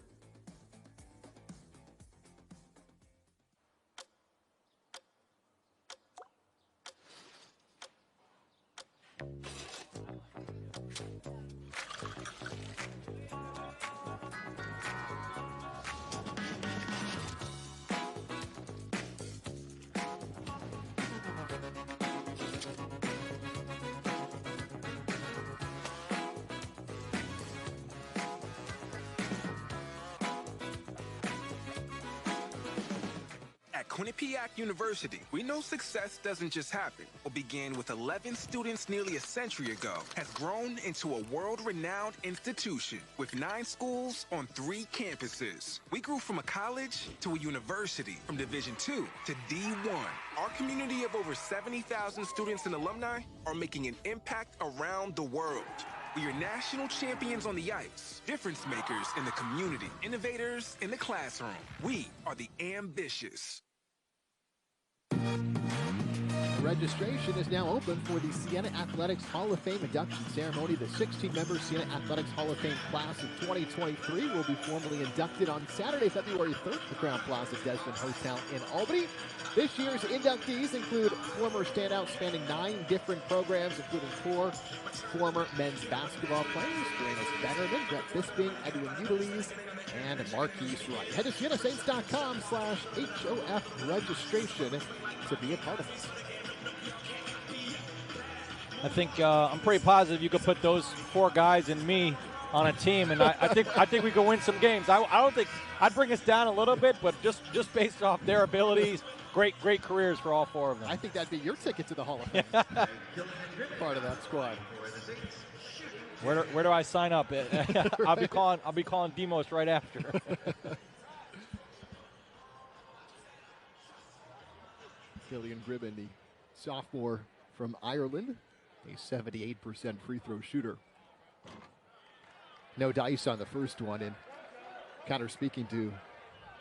[SPEAKER 9] At Quinnipiac University, we know success doesn't just happen. What began with 11 students nearly a century ago has grown into a world-renowned institution with 9 schools on 3 campuses. We grew from a college to a university, from Division II to D1. Our community of over 70,000 students and alumni are making an impact around the world. We are national champions on the ice, difference makers in the community, innovators in the classroom. We are the ambitious.
[SPEAKER 2] Registration is now open for the Siena Athletics Hall of Fame induction ceremony. The 16-member Siena Athletics Hall of Fame class of 2023 will be formally inducted on Saturday, February 3rd at the Crown Plaza Desmond Hotel in Albany. This year's inductees include former standouts spanning 9 different programs, including 4 former men's basketball players, Darius Bennerman, Brett Bisping, Edwin Utilise, and Marquise Wright. Head to SienaSaints.com/HOF registration to be a part of this.
[SPEAKER 1] I think I'm pretty positive you could put those 4 guys and me on a team, and I think we could win some games. I don't think I'd bring us down a little bit, but just based off their abilities, great careers for all 4 of them.
[SPEAKER 2] I think that'd be your ticket to the Hall of Fame. Part of that squad.
[SPEAKER 1] Where do I sign up? I'll be calling Demos right after.
[SPEAKER 2] Killian Gribben, the sophomore from Ireland, a 78% free throw shooter. No dice on the first one, and kind of speaking to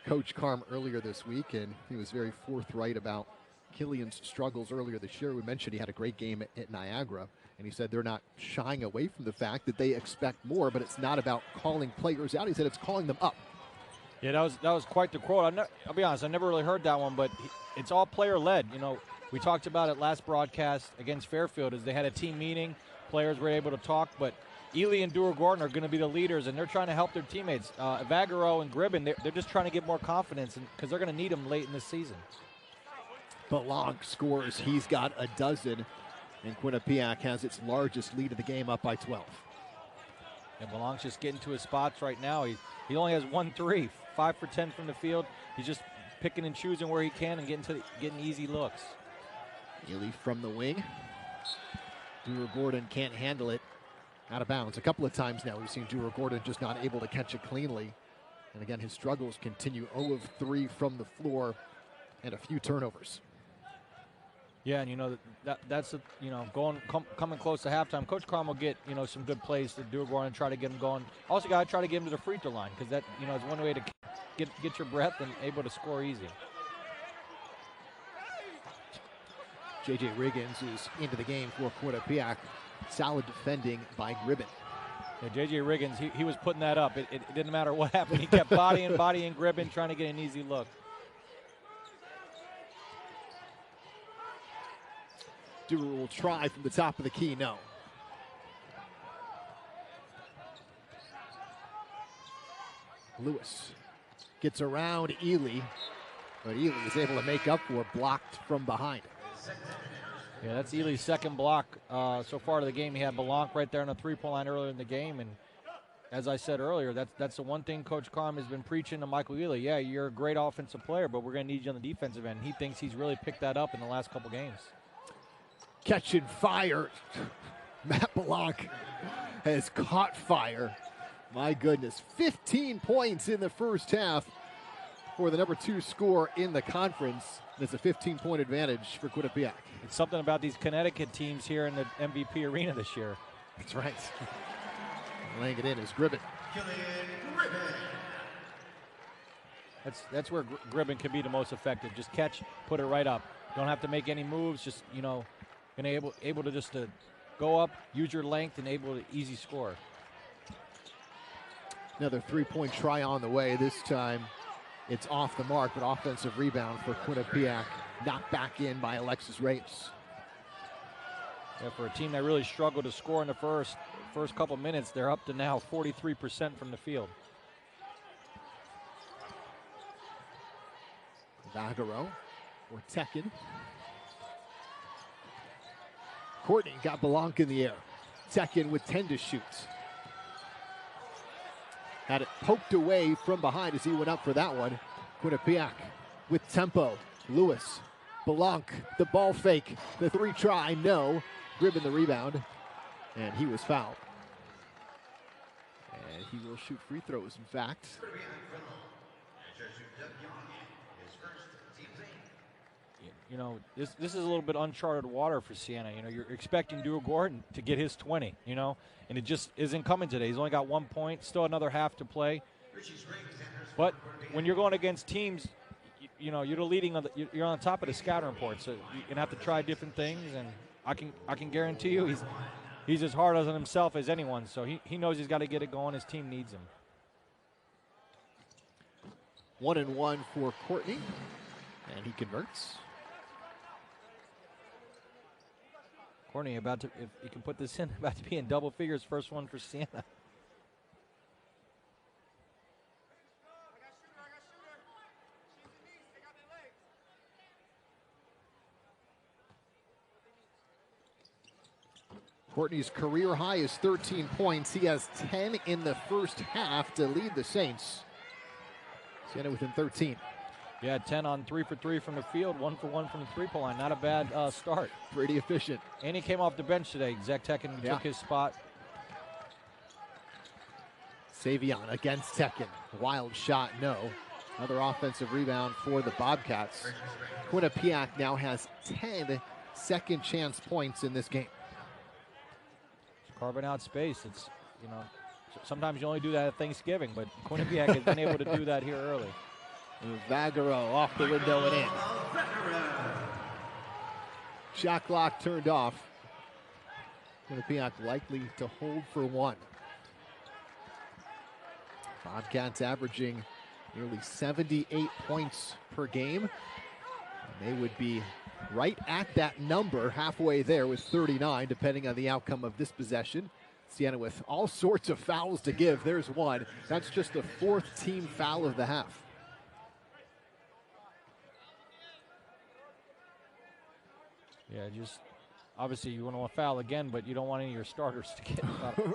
[SPEAKER 2] Coach Carm earlier this week, and he was very forthright about Killian's struggles earlier this year. We mentioned he had a great game at Niagara, and he said they're not shying away from the fact that they expect more, but it's not about calling players out. He said it's calling them up.
[SPEAKER 1] Yeah, that was quite the quote. I'll be honest, I never really heard that one, but it's all player-led. You know, we talked about it last broadcast against Fairfield as they had a team meeting. Players were able to talk, but Ely and Dewar-Gordon are going to be the leaders, and they're trying to help their teammates. Evagaro and Gribben, they're just trying to get more confidence because they're going to need them late in this season.
[SPEAKER 2] Balanc scores. He's got a dozen, and Quinnipiac has its largest lead of the game, up by 12.
[SPEAKER 1] And Balanc's just getting to his spots right now. He only has 1 3, 5 for 10 from the field. He's just picking and choosing where he can and getting easy looks.
[SPEAKER 2] Ely from the wing. Dewar-Gordon can't handle it. Out of bounds. A couple of times now we've seen Dewar-Gordon just not able to catch it cleanly. And again, his struggles continue. 0 of 3 from the floor and a few turnovers.
[SPEAKER 1] Yeah, and you know that's coming close to halftime. Coach Carm will get some good plays to Dewar-Gordon and try to get him going. Also, got to try to get him to the free throw line because that is one way to get your breath and able to score easy.
[SPEAKER 2] J.J. Riggins is into the game for Quinnipiac. Solid defending by Gribben.
[SPEAKER 1] Yeah, J.J. Riggins, he was putting that up. It didn't matter what happened. He kept bodying Gribben, trying to get an easy look.
[SPEAKER 2] Dewar will try from the top of the key, no. Lewis gets around Ely, but Ely is able to make up for, blocked from behind.
[SPEAKER 1] Yeah, that's Ely's second block so far to the game. He had Balanc right there on the three-point line earlier in the game, and as I said earlier, that's the one thing Coach Carm has been preaching to Michael Ely. Yeah, you're a great offensive player, but we're going to need you on the defensive end. He thinks he's really picked that up in the last couple games.
[SPEAKER 2] Catching fire. Matt Balanc has caught fire. My goodness, 15 points in the first half for the number 2 score in the conference. It's a 15-point advantage for Quinnipiac.
[SPEAKER 1] It's something about these Connecticut teams here in the MVP arena this year.
[SPEAKER 2] That's right. Laying it in is Gribben.
[SPEAKER 1] That's where Gribben can be the most effective. Just catch, put it right up. Don't have to make any moves. Just able to just go up, use your length, and able to easy score.
[SPEAKER 2] Another 3-point try on the way. This time it's off the mark, but offensive rebound for Quinnipiac. Knocked back in by Alexis Reyes.
[SPEAKER 1] Yeah, for a team that really struggled to score in the first couple minutes, they're up to now 43% from the field.
[SPEAKER 2] Vagaro or Tekin. Courtney got Balanc in the air. Tekin with 10 to shoot. Had it poked away from behind as he went up for that one. Quinnipiac with tempo. Lewis, Balanc, the ball fake. The 3 try, no. Gribben the rebound, and he was fouled. And he will shoot free throws, in fact.
[SPEAKER 1] This is a little bit uncharted water for Siena. You're expecting Dewar-Gordon to get his 20, and it just isn't coming today. He's only got 1 point, still another half to play. But when you're going against teams, you're the leading of you're on the top of the scouting report, so you're gonna have to try different things. And I can guarantee you, he's as hard on himself as anyone. So he knows he's got to get it going. His team needs him.
[SPEAKER 2] 1-1 for Courtney, and he converts.
[SPEAKER 1] Courtney if he can put this in, about to be in double figures. First one for Siena.
[SPEAKER 2] Courtney's career high is 13 points. He has 10 in the first half to lead the Saints. Siena within 13.
[SPEAKER 1] Yeah, 10 on 3 for 3 from the field, 1 for 1 from the three-point line. Not a bad start.
[SPEAKER 2] Pretty efficient.
[SPEAKER 1] And he came off the bench today. Zach Tekken took his spot.
[SPEAKER 2] Savion against Tekken. Wild shot, no. Another offensive rebound for the Bobcats. Quinnipiac now has 10 second chance points in this game.
[SPEAKER 1] Carving out space. It's, sometimes you only do that at Thanksgiving, but Quinnipiac has been able to do that here early.
[SPEAKER 2] Vagaro off the window and in. Shot clock turned off. Quinnipiac likely to hold for one. Bobcats averaging nearly 78 points per game. And they would be right at that number, halfway there with 39, depending on the outcome of this possession. Siena with all sorts of fouls to give. There's one. That's just the fourth team foul of the half.
[SPEAKER 1] Yeah, just obviously you want to foul again, but you don't want any of your starters to get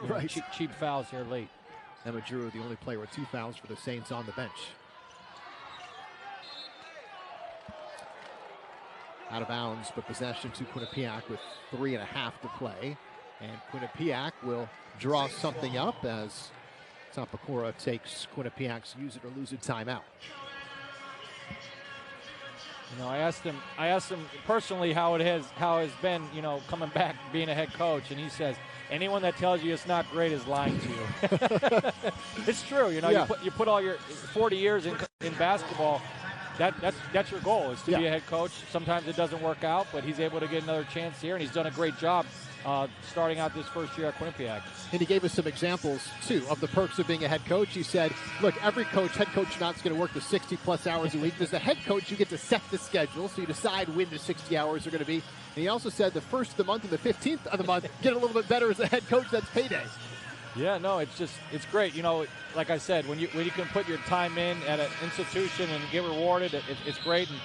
[SPEAKER 2] right.
[SPEAKER 1] cheap fouls here late.
[SPEAKER 2] Emma Drew, the only player with 2 fouls for the Saints on the bench. Out of bounds, but possession to Quinnipiac with 3.5 to play. And Quinnipiac will draw something up as Tapakura takes Quinnipiac's use it or lose it timeout.
[SPEAKER 1] I asked him personally how it's been, coming back being a head coach, and he says anyone that tells you it's not great is lying to you. It's true, you put all your 40 years in basketball. That's your goal, is to be a head coach. Sometimes it doesn't work out, but he's able to get another chance here, and he's done a great job starting out this first year at Quinnipiac.
[SPEAKER 2] And he gave us some examples, too, of the perks of being a head coach. He said, look, every head coach not going to work the 60-plus hours a week. As a head coach, you get to set the schedule, so you decide when the 60 hours are going to be. And he also said the first of the month and the 15th of the month get a little bit better as a head coach. That's payday.
[SPEAKER 1] Yeah, no, it's great. Like I said, when you can put your time in at an institution and get rewarded, it's great. And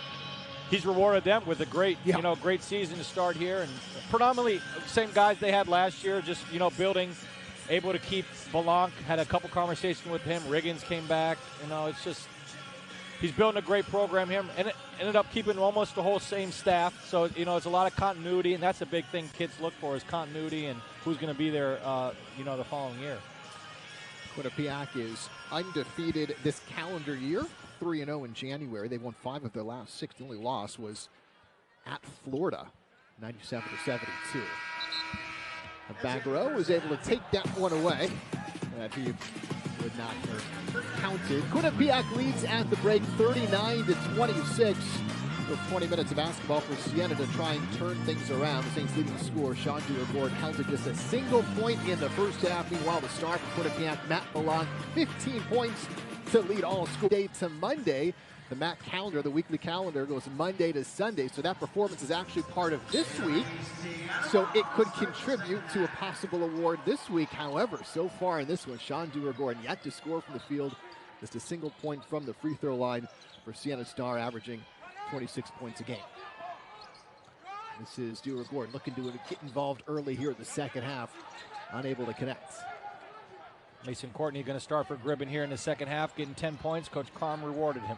[SPEAKER 1] he's rewarded them with a great, great season to start here, and predominantly same guys they had last year. Just building, able to keep Balanc. Had a couple conversations with him. Riggins came back. It's just he's building a great program here, and it ended up keeping almost the whole same staff. So it's a lot of continuity, and that's a big thing kids look for is continuity and who's going to be there, the following year.
[SPEAKER 2] Quinnipiac is undefeated this calendar year. 3-0 in January. They won 5 of their last 6. The only loss was at Florida, 97-72. Bagaro was able to take that one away. He would not have counted. Quinnipiac leads at the break, 39-26. With 20 minutes of basketball for Siena to try and turn things around. The Saints leading the score. Sean Dewar held to just a single point in the first half. Meanwhile, the star for Quinnipiac, Matt Balanc, 15 points to lead all school. Day to Monday. The MAAC calendar, the weekly calendar, goes Monday to Sunday, so that performance is actually part of this week, so it could contribute to a possible award this week. However, so far in this one, Sean Dewar-Gordon yet to score from the field. Just a single point from the free throw line for Siena Star, averaging 26 points a game. This is Dewar-Gordon looking to get involved early here in the second half, unable to connect.
[SPEAKER 1] Mason Courtney going to start for Gribben here in the second half, getting 10 points. Coach Carm rewarded him.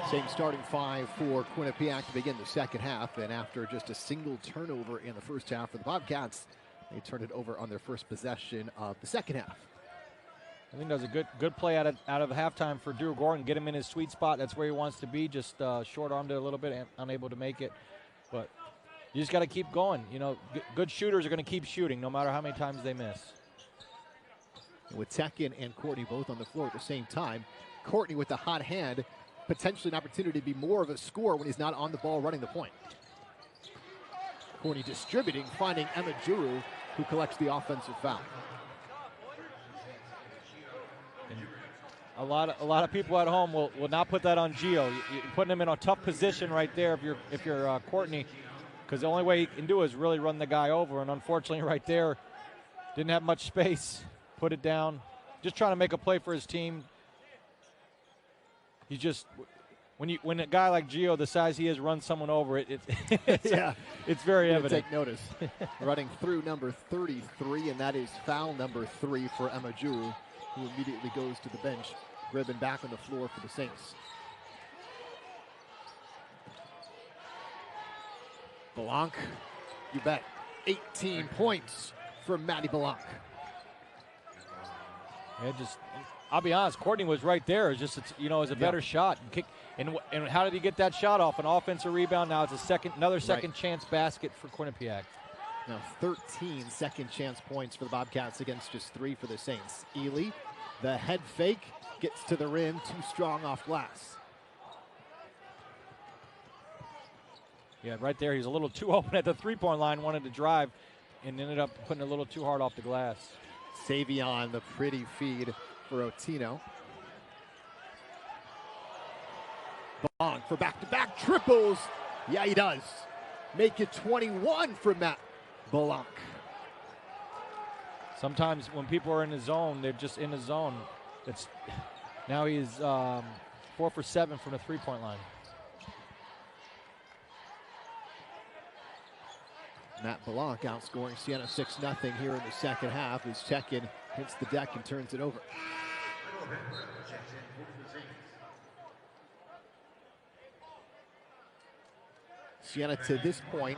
[SPEAKER 2] Same starting 5 for Quinnipiac to begin the second half, and after just a single turnover in the first half for the Bobcats, they turned it over on their first possession of the second half.
[SPEAKER 1] I think that was a good play out of halftime for Dewar-Gordon. Get him in his sweet spot. That's where he wants to be. Just short-armed it a little bit, unable to make it. But You just got to keep going. You know, good shooters are going to keep shooting no matter how many times they miss.
[SPEAKER 2] With Tekin and Courtney both on the floor at the same time, Courtney with the hot hand, potentially an opportunity to be more of a scorer when he's not on the ball running the point. Courtney distributing, finding Emma Juru, who collects the offensive foul.
[SPEAKER 1] And a lot of people at home will not put that on Gio. You're putting him in a tough position right there if you're Courtney, because the only way he can do is really run the guy over, and unfortunately right there, didn't have much space. Put it down. Just trying to make a play for his team. He's just when a guy like Gio, the size he is, runs someone over, it's very evident.
[SPEAKER 2] Take notice. Running through number 33, and that is foul number 3 for Emma Juru, who immediately goes to the bench. Gribbon back on the floor for the Saints. Balanc, you bet. 18 points from Maddie Balanc.
[SPEAKER 1] I'll be honest, Courtney was right there. It's just, it's a better shot. And how did he get that shot off? An offensive rebound. Now it's another second chance basket for Quinnipiac.
[SPEAKER 2] Now 13 second chance points for the Bobcats against just 3 for the Saints. Ely, the head fake, gets to the rim, too strong off glass.
[SPEAKER 1] Yeah, right there. He's a little too open at the three-point line, wanted to drive, and ended up putting a little too hard off the glass.
[SPEAKER 2] Savion, the pretty feed for Otino. Balanc for back-to-back triples. Yeah, he does. Make it 21 for Matt Balanc.
[SPEAKER 1] Sometimes when people are in the zone, they're just in the zone. Now he's 4 for 7 from the three-point line.
[SPEAKER 2] Matt Balanc outscoring Siena 6-0 here in the second half as Tekin hits the deck and turns it over. Siena to this point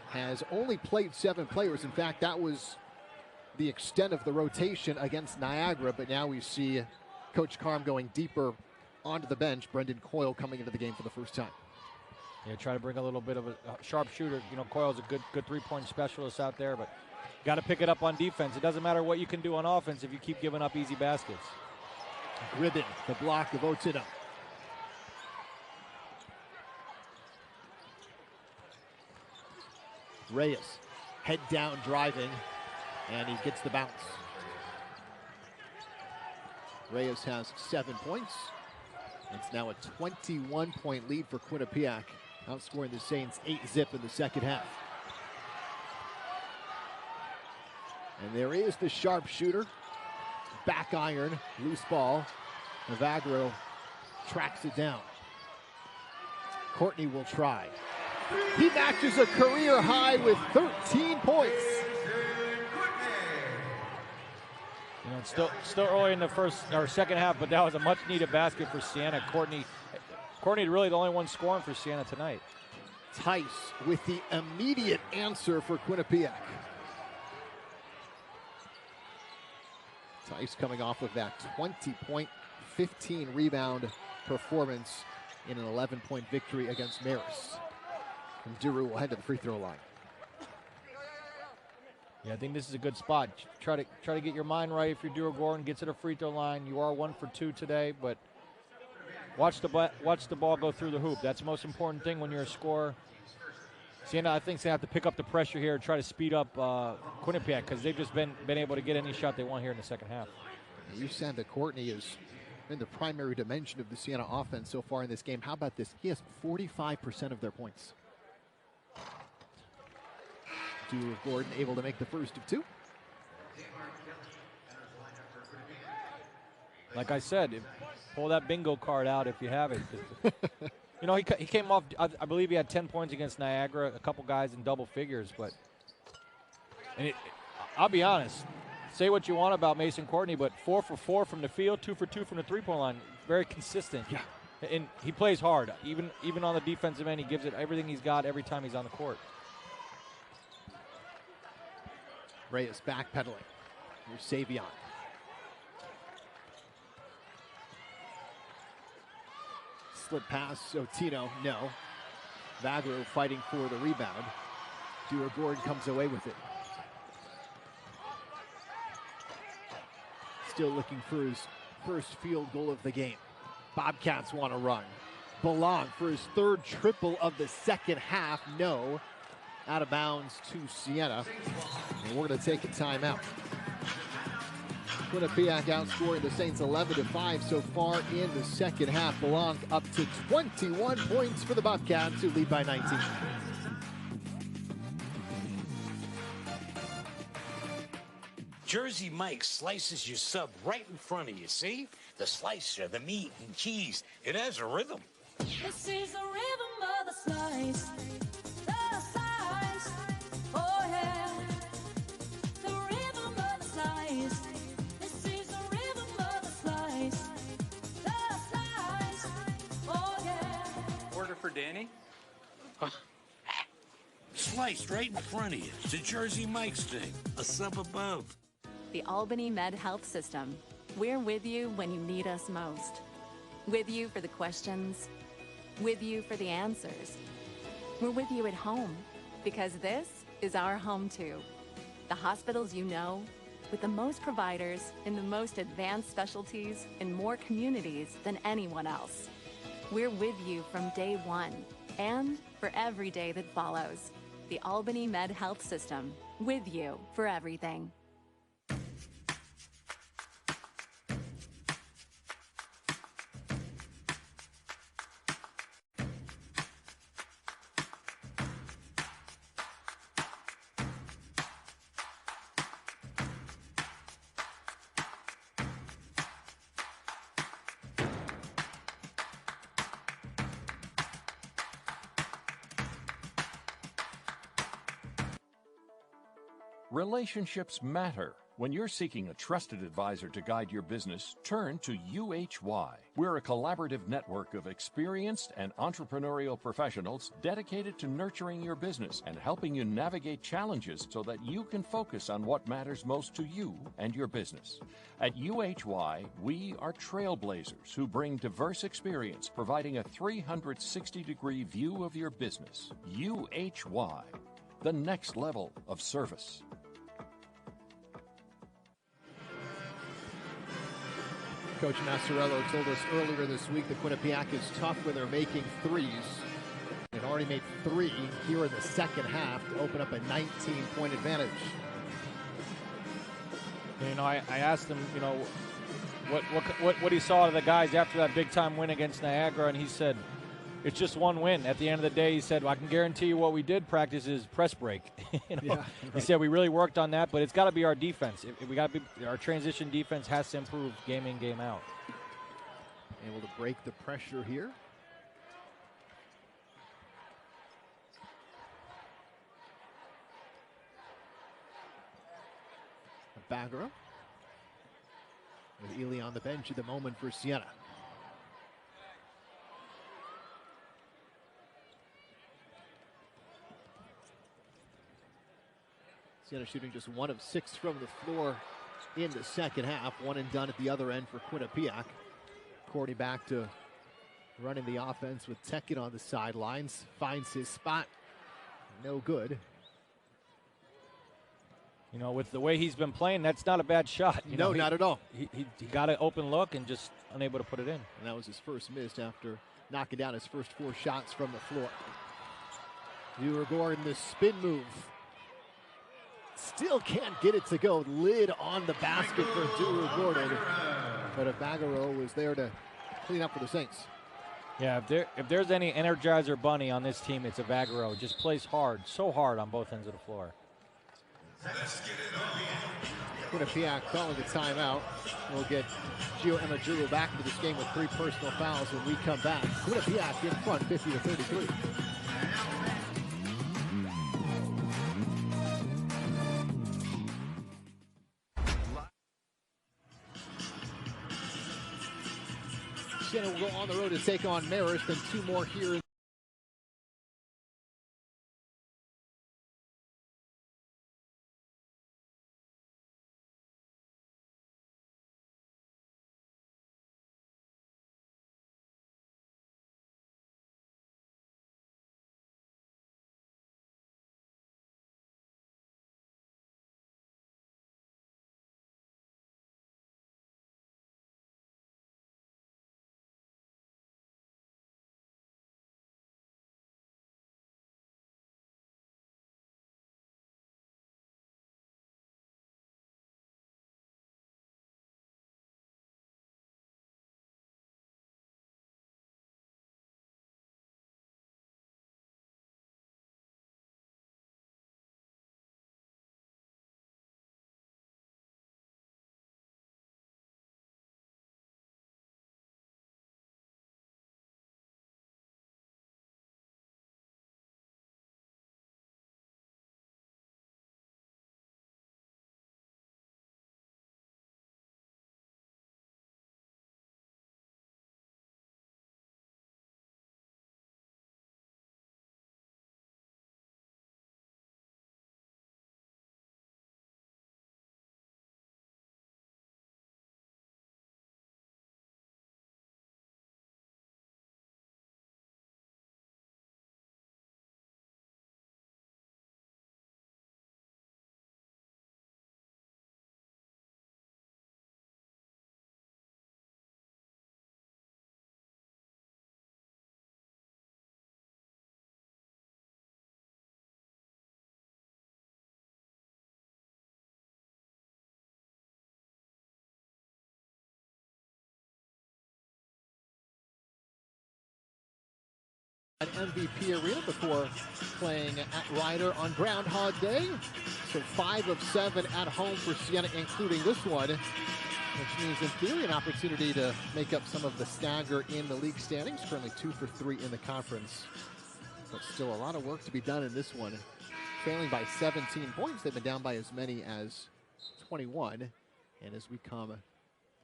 [SPEAKER 2] has only played 7 players. In fact, that was the extent of the rotation against Niagara, but now we see Coach Carm going deeper onto the bench. Brendan Coyle coming into the game for the first time.
[SPEAKER 1] Yeah, try to bring a little bit of a sharp shooter. Coyle's a good three-point specialist out there, but got to pick it up on defense. It doesn't matter what you can do on offense if you keep giving up easy baskets.
[SPEAKER 2] Gribbon, the block of Otino. Reyes, head down driving, and he gets the bounce. Reyes has 7 points. It's now a 21-point lead for Quinnipiac, outscoring the Saints 8-zip in the second half. And there is the sharpshooter. Back iron, loose ball. Navagro tracks it down. Courtney will try. He matches a career high with 13 points.
[SPEAKER 1] It's still early in the second half, but that was a much-needed basket for Siena. Courtney really the only one scoring for Siena tonight.
[SPEAKER 2] Tice with the immediate answer for Quinnipiac. Tice coming off of that 20-point, 15-rebound performance in an 11-point victory against Marist. And Duru will head to the free throw line.
[SPEAKER 1] Yeah, I think this is a good spot. Try to get your mind right. If you're Duru Gordon, get to the free throw line. You are 1 for 2 today, but watch the ball go through the hoop. That's the most important thing when you're a scorer. Siena, I think, is going to have to pick up the pressure here and try to speed up Quinnipiac, because they've just been able to get any shot they want here in the second half.
[SPEAKER 2] You said that Courtney is in the primary dimension of the Siena offense so far in this game. How about this? He has 45% of their points. Duru Gordon able to make the first of 2.
[SPEAKER 1] Like I said, pull that bingo card out if you have it. He came off, I believe he had 10 points against Niagara, a couple guys in double figures, but I'll be honest, say what you want about Mason Courtney, but 4 for 4 from the field, 2 for 2 from the three-point line, very consistent.
[SPEAKER 2] Yeah.
[SPEAKER 1] And he plays hard. Even on the defensive end, he gives it everything he's got every time he's on the court.
[SPEAKER 2] Reyes backpedaling. Here's Savion. Slip pass, Otino, no. Vagro fighting for the rebound. Dewar-Gordon comes away with it. Still looking for his first field goal of the game. Bobcats want to run. Balanc for his third triple of the second half. No. Out of bounds to Siena. And we're going to take a timeout. Quinnipiac outscoring the Saints 11-5 so far in the second half. Balanc up to 21 points for the Bobcats, who lead by 19.
[SPEAKER 10] Jersey Mike slices your sub right in front of you, see? The slicer, the meat and cheese, it has a rhythm.
[SPEAKER 28] This is the rhythm of the slice. The slice. Oh, yeah. The rhythm of the slice. This is the rhythm of the slice. The slice. Oh, yeah.
[SPEAKER 10] Order for Danny? Sliced right in front of you. It's a Jersey Mike's thing. A sub above.
[SPEAKER 11] The Albany Med Health System. We're with you when you need us most. With you for the questions. With you for the answers. We're with you at home, because this is our home too. The hospitals you know, with the most providers in the most advanced specialties in more communities than anyone else. We're with you from day one and for every day that follows. The Albany Med Health System, with you for everything.
[SPEAKER 12] Relationships matter. When you're seeking a trusted advisor to guide your business, turn to UHY. We're a collaborative network of experienced and entrepreneurial professionals dedicated to nurturing your business and helping you navigate challenges so that you can focus on what matters most to you and your business. At UHY, we are trailblazers who bring diverse experience, providing a 360-degree view of your business. UHY, the next level of service.
[SPEAKER 2] Coach Massarello told us earlier this week that Quinnipiac is tough when they're making threes. They've already made 3 here in the second half to open up a 19-point advantage.
[SPEAKER 1] You know, I asked him, you know, what he saw of the guys after that big-time win against Niagara, and he said, it's just one win. At the end of the day, he said, well, I can guarantee you what we did practice is press break. You know? Right. He said we really worked on that, but it's got to be our defense. We got to be, our transition defense has to improve game in, game out.
[SPEAKER 2] Able to break the pressure here. Bagara with Ely on the bench at the moment for Siena. Siena shooting just 1 of 6 from the floor in the second half. 1 and done at the other end for Quinnipiac. Cordy back to running the offense with Tekin on the sidelines. Finds his spot. No good.
[SPEAKER 1] You know, with the way he's been playing, that's not a bad shot.
[SPEAKER 2] No, not at all.
[SPEAKER 1] He got an open look and just unable to put it in.
[SPEAKER 2] And that was his first miss after knocking down his first 4 shots from the floor. Dewar-Gordon, the spin move. Still can't get it to go. Lid on the basket for Dewar-Gordon. But Bagaro was there to clean up for the Saints.
[SPEAKER 1] Yeah, if there's any Energizer bunny on this team, it's Bagaro. Just plays hard, so hard on both ends of the floor.
[SPEAKER 2] Quinnipiac calling a timeout. We'll get Gio Emajulu back into this game with 3 personal fouls when we come back. Quinnipiac in front, 50-33. Siena will go on the road to take on Marist, and 2 more here. An MVP arena before playing at Ryder on Groundhog Day. So 5 of 7 at home for Siena, including this one, which means in theory an opportunity to make up some of the stagger in the league standings. Currently 2 for 3 in the conference, but still a lot of work to be done in this one. Trailing by 17 points, they've been down by as many as 21. And as we come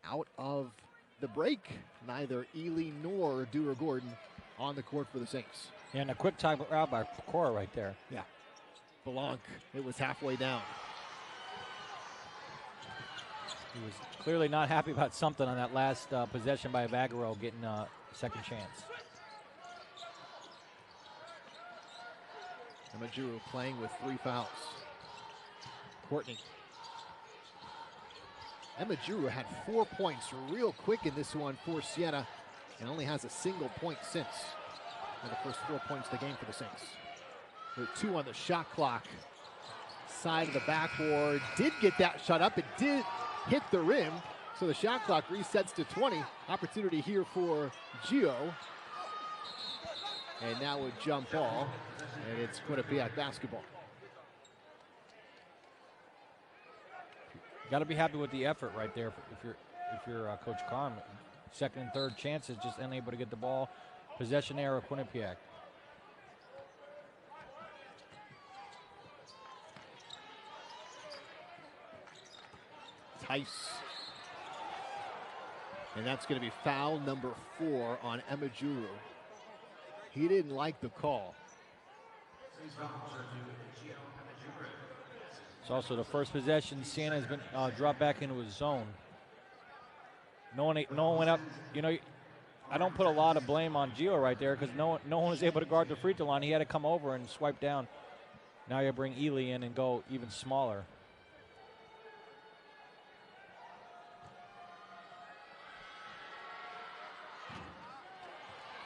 [SPEAKER 2] out of the break, neither Ely nor Dewar Gordon on the court for the Saints.
[SPEAKER 1] Yeah, and a quick time out by Cora right there.
[SPEAKER 2] Yeah. Balanc, it was halfway down.
[SPEAKER 1] He was clearly not happy about something on that last possession by Vagaro getting a second chance.
[SPEAKER 2] Amajuru playing with 3 fouls. Courtney. Amajuru had 4 points real quick in this one for Siena and only has a single point since in the first 4 points of the game for the Saints. With 2 on the shot clock. Side of the backboard. Did get that shot up. It did hit the rim. So the shot clock resets to 20. Opportunity here for Gio. And now a jump ball. And it's Quinnipiac basketball.
[SPEAKER 1] Got to be happy with the effort right there if you're Coach Carm. Second and third chances, just unable to get the ball. Possession error, Quinnipiac.
[SPEAKER 2] Tice. And that's going to be foul number 4 on Amajuru. He didn't like the call.
[SPEAKER 1] It's also the first possession. Siena has been dropped back into his zone. No one went up. You know, I don't put a lot of blame on Gio right there because no one was able to guard the free throw line. He had to come over and swipe down. Now you bring Ely in and go even smaller.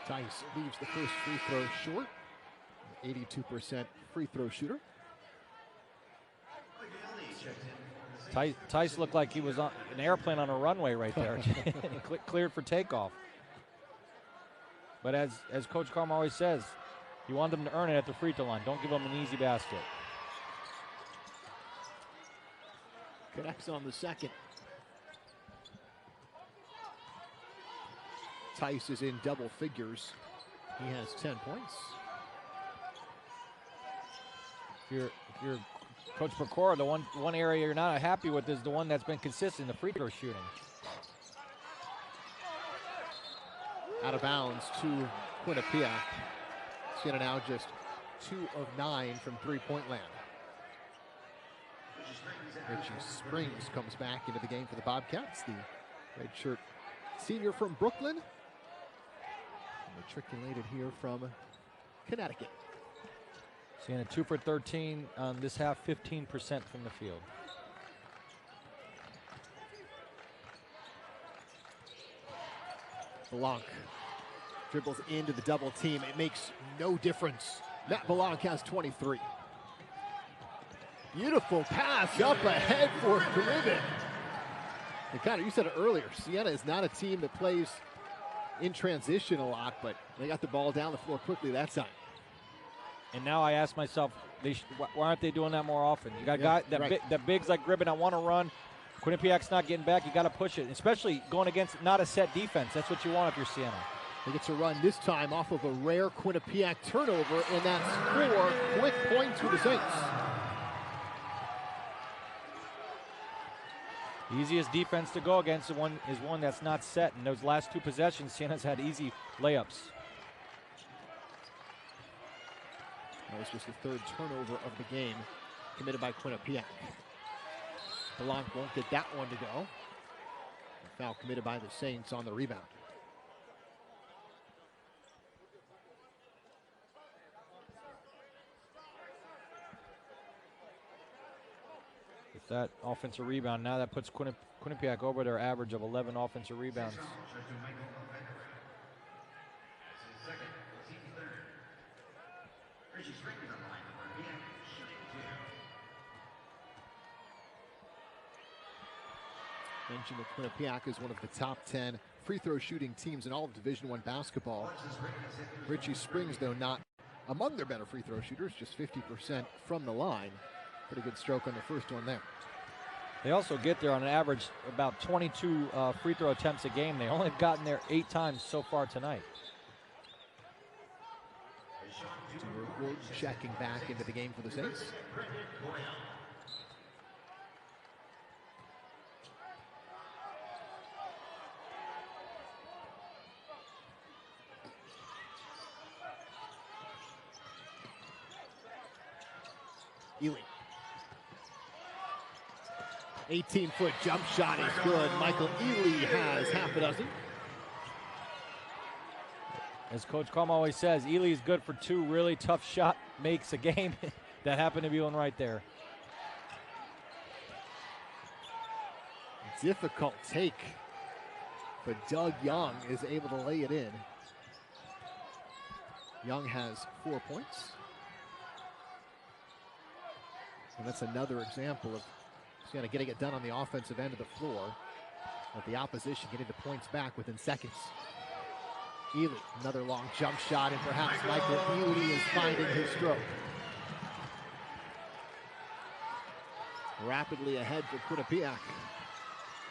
[SPEAKER 2] Tice leaves the first free throw short. 82% free throw shooter.
[SPEAKER 1] Tice looked like he was on an airplane on a runway right there. Cleared for takeoff. But as Coach Carm always says, you want them to earn it at the free throw line. Don't give them an easy basket.
[SPEAKER 2] Connects on the second. Tice is in double figures. He has 10 points.
[SPEAKER 1] If you're Coach Pecora, the one area you're not happy with is the one that's been consistent, the free throw shooting.
[SPEAKER 2] Out of bounds to Quinnipiac. Siena now just 2 of 9 from three-point land. Richie Springs comes back into the game for the Bobcats, the redshirt senior from Brooklyn. Matriculated here from Connecticut.
[SPEAKER 1] Siena 2 for 13 on this half, 15% from the field.
[SPEAKER 2] Balanc dribbles into the double team. It makes no difference. Matt Balanc has 23. Beautiful pass up ahead for Caribbean. And Connor, you said it earlier, Siena is not a team that plays in transition a lot, but they got the ball down the floor quickly that time.
[SPEAKER 1] And now I ask myself, why aren't they doing that more often? You got guys that bigs like Gribben that want to run. Quinnipiac's not getting back. You got to push it, especially going against not a set defense. That's what you want if you're Siena.
[SPEAKER 2] He gets a run this time off of a rare Quinnipiac turnover, and that's 4 quick points for the Saints.
[SPEAKER 1] The easiest defense to go against is one that's not set. And those last 2 possessions, Siena's had easy layups.
[SPEAKER 2] That was just the 3rd turnover of the game committed by Quinnipiac. Balanc won't get that one to go. A foul committed by the Saints on the rebound.
[SPEAKER 1] With that offensive rebound, now that puts Quinnipiac over their average of 11 offensive rebounds.
[SPEAKER 2] Mentioned that Quinnipiac is one of the top 10 free throw shooting teams in all of Division I basketball. Richie Springs, though, not among their better free throw shooters, just 50% from the line. Pretty good stroke on the first one there.
[SPEAKER 1] They also get there on an average about 22 free throw attempts a game. They only have gotten there 8 times so far tonight.
[SPEAKER 2] Gordon checking back into the game for the Saints. Ely. 18-foot jump shot is good. Michael Ely has half a dozen.
[SPEAKER 1] As Coach Carm always says, Ely is good for 2 really tough shot makes a game. That happened to be one right there.
[SPEAKER 2] Difficult take, but Doug Young is able to lay it in. Young has 4 points. And that's another example of Siena getting it done on the offensive end of the floor, with the opposition getting the points back within seconds. Ely, another long jump shot, and perhaps Michael Ely is finding his stroke. Rapidly ahead for Quinnipiac.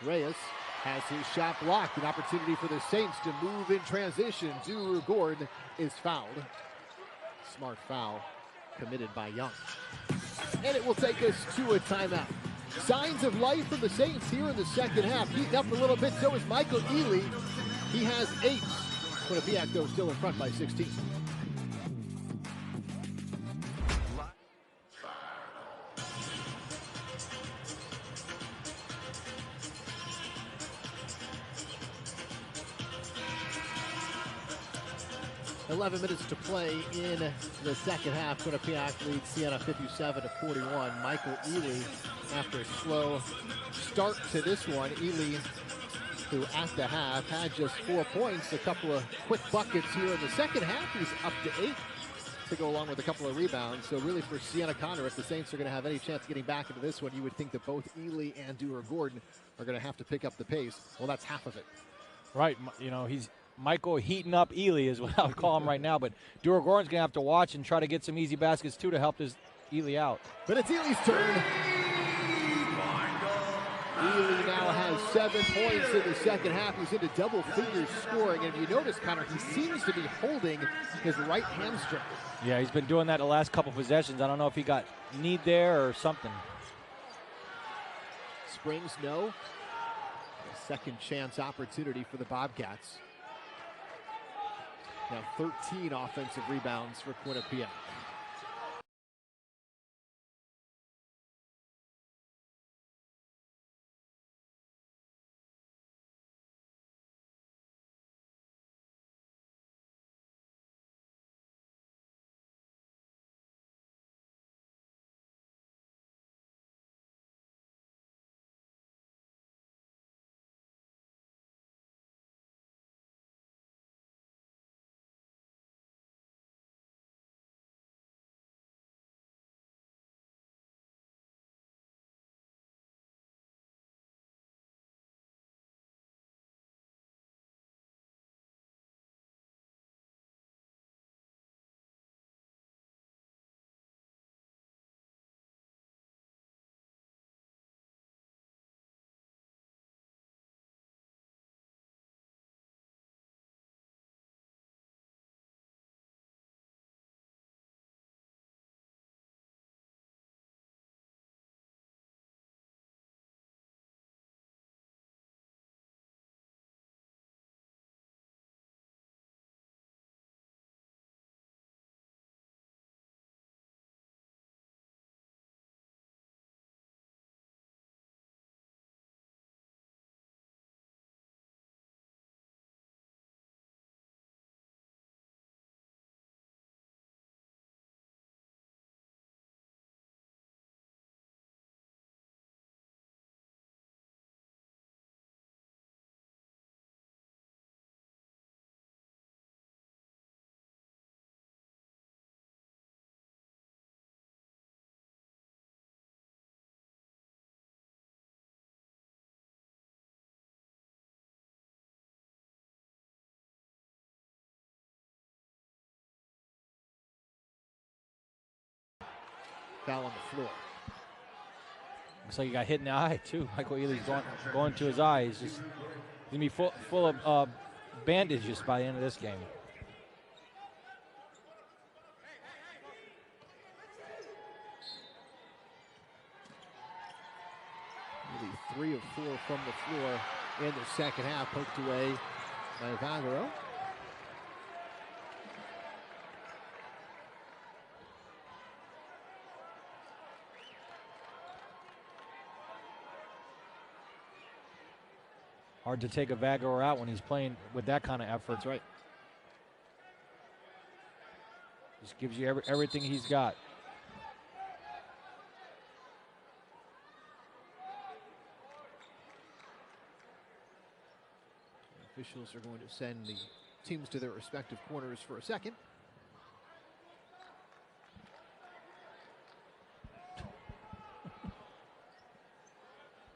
[SPEAKER 2] Reyes has his shot blocked. An opportunity for the Saints to move in transition. Gordon is fouled. Smart foul committed by Young. And it will take us to a timeout. Signs of life from the Saints here in the second half. Heating up a little bit, so is Michael Ely. He has 8. Quinnipiac, though, still in front by 16. .11 minutes to play in the second half. Quinnipiac leads Siena 57-41. Michael Ely, after a slow start to this one, Ely, who at the half had just 4 points, a couple of quick buckets here in the second half. He's up to 8 to go along with a couple of rebounds. So really for Siena Connor, if the Saints are going to have any chance of getting back into this one, you would think that both Ely and Gordon are going to have to pick up the pace. Well, that's half of it.
[SPEAKER 1] Right, you know, he's Michael heating up Ely is what I would call him right now, but Gordon's going to have to watch and try to get some easy baskets too to help his Ely out.
[SPEAKER 2] But it's Ely's turn. Ely now has 7 points in the second half. He's into double figures scoring. And if you notice, Connor, he seems to be holding his right hamstring.
[SPEAKER 1] Yeah, he's been doing that the last couple possessions. I don't know if he got kneed there or something.
[SPEAKER 2] Springs, no. A second chance opportunity for the Bobcats. Now 13 offensive rebounds for Quinnipiac. foul on the floor.
[SPEAKER 1] Looks like he got hit in the eye, too. Michael Ealy's going to his eye. He's just going to be full of bandages by the end of this game.
[SPEAKER 2] Maybe 3 of 4 from the floor in the second half, poked away by Vagaro.
[SPEAKER 1] Hard to take a Vagaro out when he's playing with that kind of effort.
[SPEAKER 2] That's right.
[SPEAKER 1] Just gives you everything he's got.
[SPEAKER 2] Officials are going to send the teams to their respective corners for a second.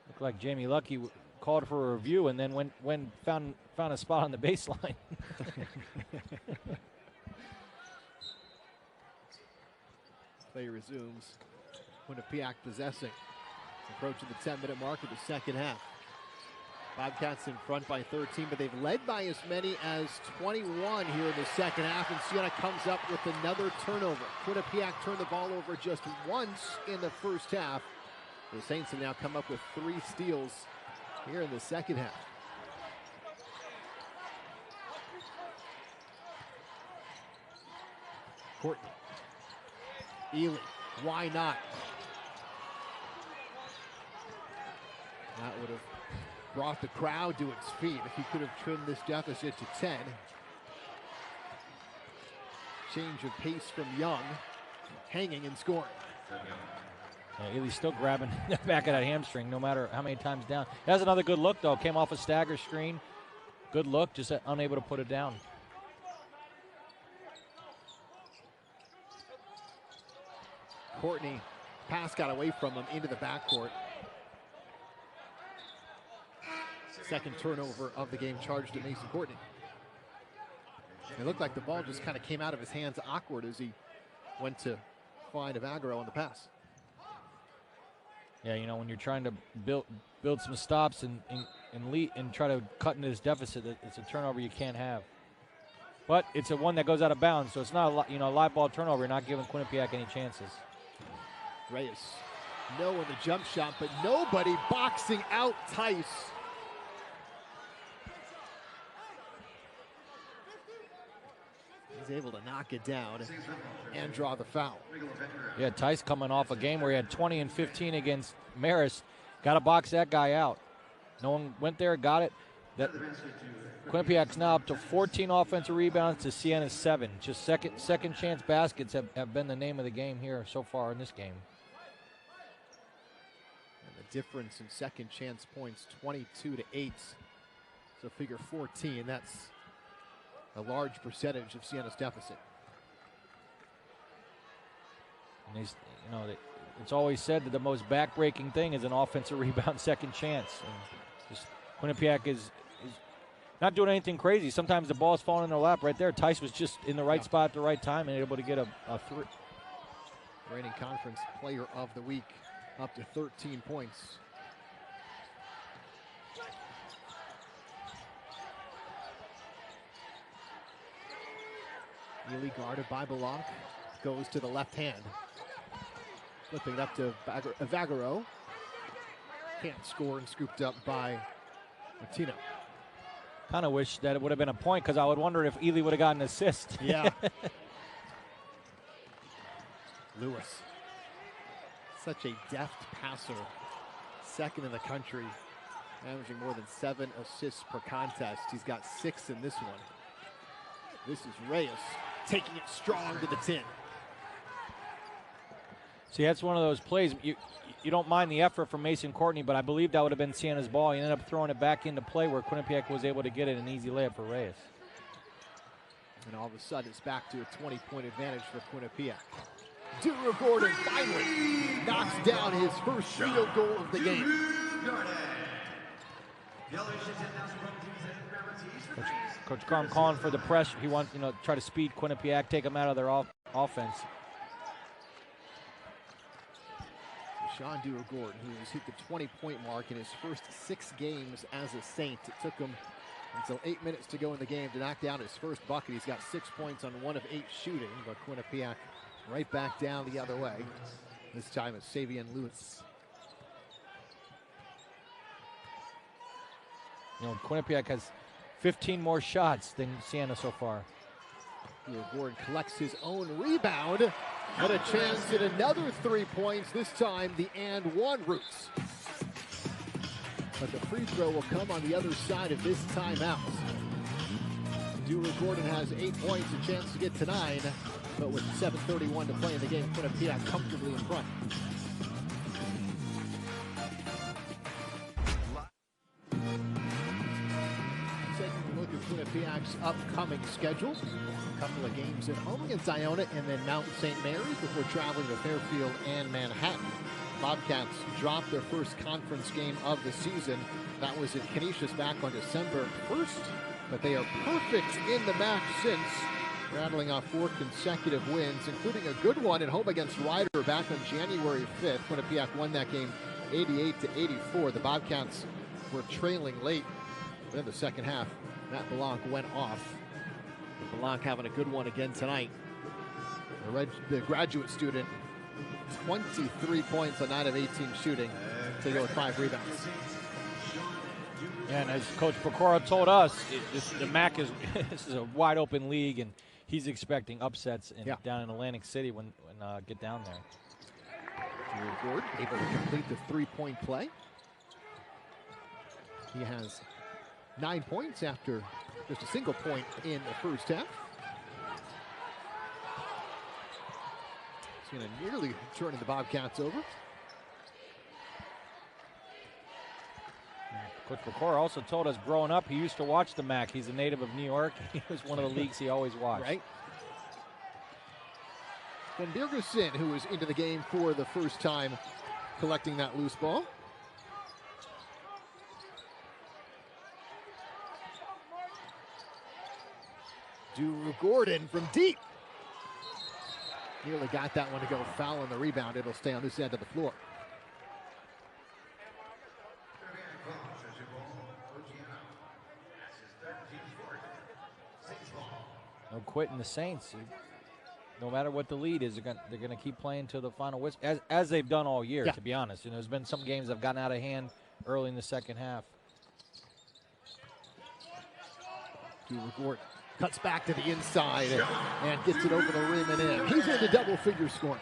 [SPEAKER 1] Looked like Jamie Luckey called for a review and then found a spot on the baseline.
[SPEAKER 2] Play resumes. Quinnipiac possessing. Approaching the 10-minute mark of the second half. Bobcats in front by 13, but they've led by as many as 21 here in the second half, and Siena comes up with another turnover. Quinnipiac turned the ball over just once in the first half. The Saints have now come up with 3 steals here in the second half. Courtney. Ely, why not? That would have brought the crowd to its feet if he could have trimmed this deficit to 10. Change of pace from Young, hanging and scoring.
[SPEAKER 1] Ely's still grabbing the back of that hamstring no matter how many times down. He has another good look, though. Came off a stagger screen. Good look, just unable to put it down.
[SPEAKER 2] Courtney, pass got away from him into the backcourt. Second turnover of the game charged to Mason Courtney. It looked like the ball just kind of came out of his hands awkward as he went to find Vagaro on the pass.
[SPEAKER 1] Yeah, you know, when you're trying to build some stops and try to cut into this deficit, it's a turnover you can't have. But it's a one that goes out of bounds, so it's not a live ball turnover. You're not giving Quinnipiac any chances.
[SPEAKER 2] Reyes, no in the jump shot, but nobody boxing out Tice. He's able to knock it down and draw the foul.
[SPEAKER 1] Yeah, Tice coming off a game where he had 20 and 15 against Marist. Got to box that guy out. No one went there, got it. Quinnipiac's now up to 14 offensive rebounds to Siena's 7. Just second chance baskets have been the name of the game here so far in this game.
[SPEAKER 2] And the difference in second chance points, 22 to 8. So figure 14, that's a large percentage of Siena's deficit.
[SPEAKER 1] And it's always said that the most back-breaking thing is an offensive rebound second chance. And just Quinnipiac is not doing anything crazy. Sometimes the ball's falling in their lap right there. Tice was just in the right spot at the right time and able to get a 3.
[SPEAKER 2] Reigning conference player of the week, up to 13 points. Ely guarded by Balanc, goes to the left hand. Flipping it up to Vagaro. Can't score and scooped up by Martino.
[SPEAKER 1] Kind of wish that it would have been a point because I would wonder if Ely would have gotten an assist.
[SPEAKER 2] Yeah. Lewis. Such a deft passer. Second in the country. Averaging more than 7 assists per contest. He's got 6 in this one. This is Reyes taking it strong to the 10.
[SPEAKER 1] See, that's one of those plays. You don't mind the effort from Mason Courtney, but I believe that would have been Siena's ball. He ended up throwing it back into play where Quinnipiac was able to get it, an easy layup for Reyes.
[SPEAKER 2] And all of a sudden, it's back to a 20-point advantage for Quinnipiac. Duro Gordon finally knocks down his first field goal of the game.
[SPEAKER 1] Coach Carm calling for the pressure. He wants, try to speed Quinnipiac, take them out of their offense.
[SPEAKER 2] Sean Dewar-Gordon, who has hit the 20-point mark in his first 6 games as a Saint. It took him until 8 minutes to go in the game to knock down his first bucket. He's got 6 points on 1 of 8 shooting, but Quinnipiac right back down the other way. This time it's Savion Lewis.
[SPEAKER 1] You know, Quinnipiac has 15 more shots than Siena so far.
[SPEAKER 2] Gordon collects his own rebound, and a chance at another 3 points, this time the and one Roots. But the free throw will come on the other side of this timeout. Dewar-Gordon has 8 points, a chance to get to 9, but with 7:31 to play in the game, Quinnipiac comfortably in front. Taking a look at Quinnipiac's upcoming schedule. A couple of games at home against Iona and then Mount St. Mary's before traveling to Fairfield and Manhattan. Bobcats dropped their first conference game of the season. That was at Canisius back on December 1st, but they are perfect in the MAAC since, rattling off 4 consecutive wins, including a good one at home against Rider back on January 5th. Quinnipiac won that game 88-84. The Bobcats were trailing late, but in the second half, Matt Balanc went off. Balanc having a good one again tonight. The graduate student, 23 points on 9 of 18 shooting to go with 5 rebounds.
[SPEAKER 1] Yeah, and as Coach Pecora told us, the MAAC is this is a wide open league, and he's expecting upsets down in Atlantic City when get down there.
[SPEAKER 2] Dewar-Gordon able to complete the 3-point play. He has 9 points after just a single point in the first half. He's going to nearly turn the Bobcats over.
[SPEAKER 1] Coach Pecora also told us growing up, he used to watch the MAAC. He's a native of New York. It was one of the leagues he always watched.
[SPEAKER 2] Right. Van Birgerson, who was into the game for the first time, collecting that loose ball. Dewar-Gordon from deep. Nearly got that one to go foul on the rebound. It'll stay on this end of the floor.
[SPEAKER 1] No quitting the Saints. No matter what the lead is, they're going to keep playing to the final whistle, as they've done all year, to be honest. You know, there's been some games that have gotten out of hand early in the second half.
[SPEAKER 2] Dewar-Gordon cuts back to the inside and gets it over the rim and in. He's into double-figure scoring.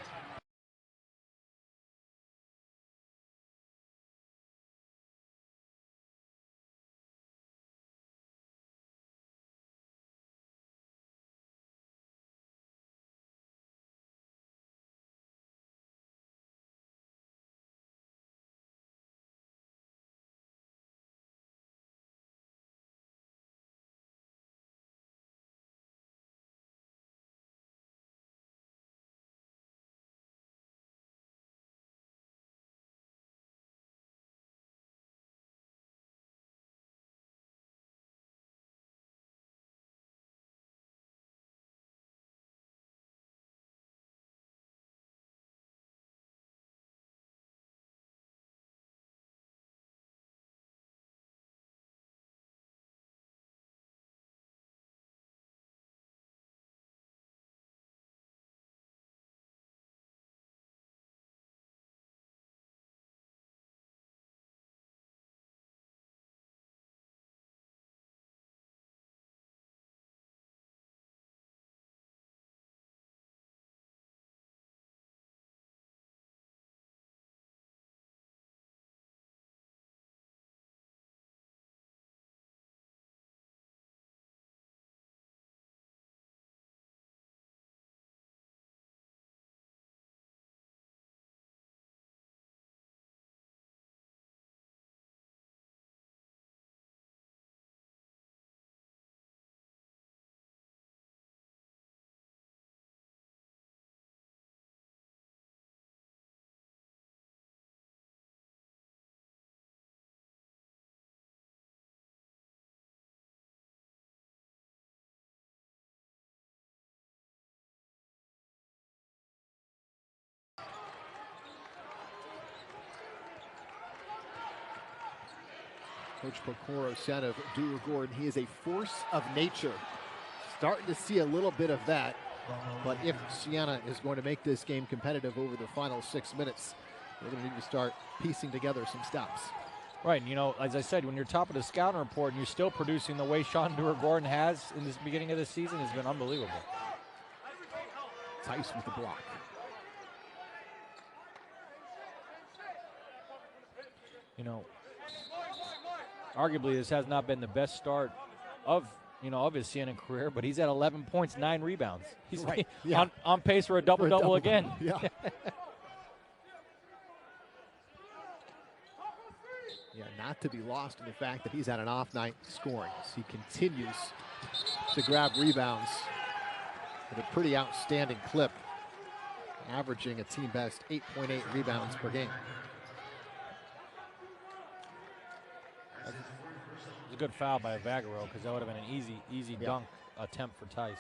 [SPEAKER 2] Coach Pocoro said of Dewar Gordon, he is a force of nature. Starting to see a little bit of that. But if Siena is going to make this game competitive over the final 6 minutes, they're going to need to start piecing together some stops.
[SPEAKER 1] Right, and you know, as I said, when you're top of the scouting report and you're still producing the way Sean Dewar Gordon has in this beginning of the season, has been unbelievable.
[SPEAKER 2] Tice with the block.
[SPEAKER 1] You know, arguably this has not been the best start of his Siena career, but he's at 11 points, 9 rebounds. He's
[SPEAKER 2] right.
[SPEAKER 1] on pace for a double-double again.
[SPEAKER 2] Yeah. Yeah, not to be lost in the fact that he's had an off night scoring. As he continues to grab rebounds at a pretty outstanding clip, averaging a team best 8.8 rebounds per game.
[SPEAKER 1] It was a good foul by Vagaro because that would have been an easy dunk attempt for Tice.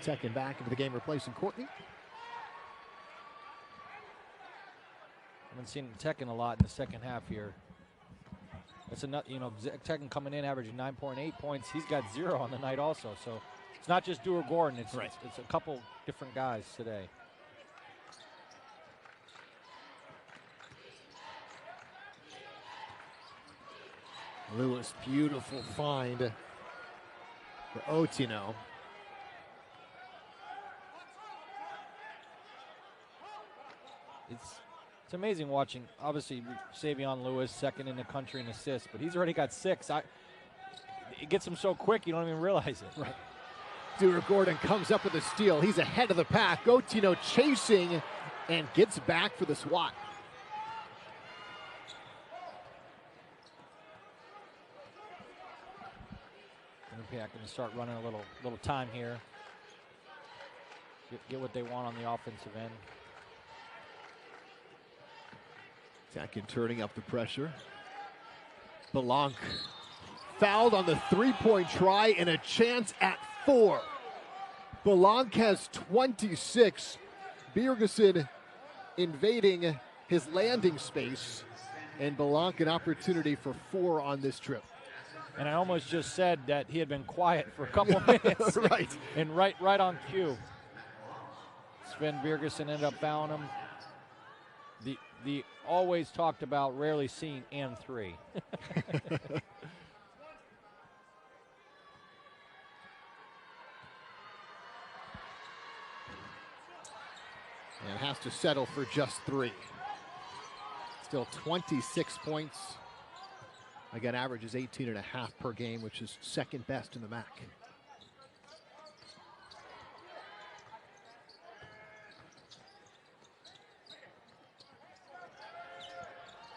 [SPEAKER 2] Second back into the game, replacing Courtney.
[SPEAKER 1] I've been seeing Tekken a lot in the second half here. That's Tekken coming in averaging 9.8 points. He's got 0 on the night also. So it's not just Dewar Gordon. It's a couple different guys today.
[SPEAKER 2] Lewis, beautiful find for Otino.
[SPEAKER 1] It's amazing watching, obviously, Savion Lewis, second in the country in assists, but he's already got 6. It gets him so quick, you don't even realize it.
[SPEAKER 2] Right. Dewar Gordon comes up with a steal. He's ahead of the pack. Otino chasing and gets back for the swat.
[SPEAKER 1] Quinnipiac going to start running a little time here. Get what they want on the offensive end.
[SPEAKER 2] Tekken turning up the pressure. Balanc fouled on the 3-point try and a chance at 4. Balanc has 26. Birgersson invading his landing space, and Balanc an opportunity for 4 on this trip.
[SPEAKER 1] And I almost just said that he had been quiet for a couple of minutes.
[SPEAKER 2] Right.
[SPEAKER 1] And right on cue. Sven Birgersson ended up fouling him. The always talked about, rarely seen, and 3.
[SPEAKER 2] And has to settle for just 3. Still 26 points. Again, averages 18.5 per game, which is second best in the MAAC.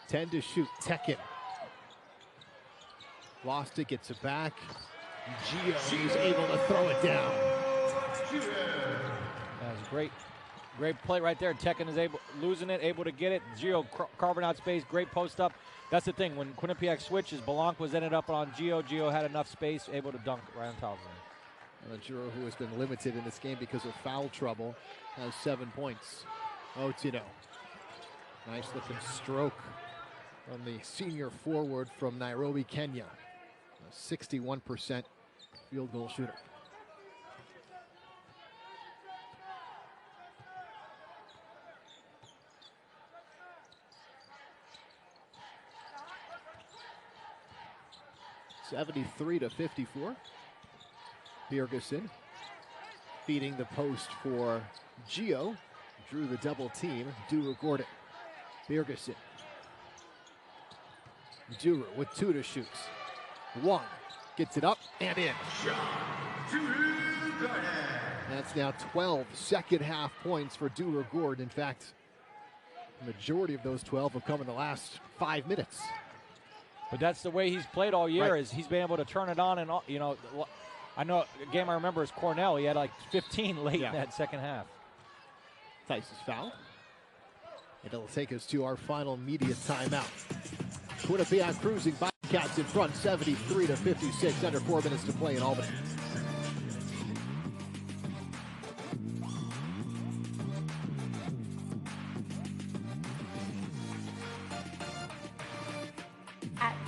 [SPEAKER 2] Ten to shoot, Tekken. Lost it, gets it back. Gio is able to throw it down.
[SPEAKER 1] That was a great play right there. Tekken is losing it, able to get it. Gio carving out space, great post up. That's the thing, when Quinnipiac switches, Balanc was ended up on Gio. Gio had enough space, able to dunk right on top of him.
[SPEAKER 2] And Juro, who has been limited in this game because of foul trouble, has 7 points. Otino. Nice looking stroke from the senior forward from Nairobi, Kenya. A 61% field goal shooter. (73-54). Birgersson feeding the post for Gio. Drew the double team. Dewar Gordon. Birgersson. Dewar with 2 to shoot. 1. Gets it up and in. That's now 12 second half points for Dewar Gordon. In fact, the majority of those 12 have come in the last 5 minutes.
[SPEAKER 1] But that's the way he's played all year,
[SPEAKER 2] Right.
[SPEAKER 1] is he's been able to turn it on and off. You know, I know a game I remember is Cornell. He had like 15 late in that second half.
[SPEAKER 2] Tice is fouled. And it'll take us to our final media timeout. Quinnipiac cruising, Bobcats in front, 73-56, under 4 minutes to play in Albany.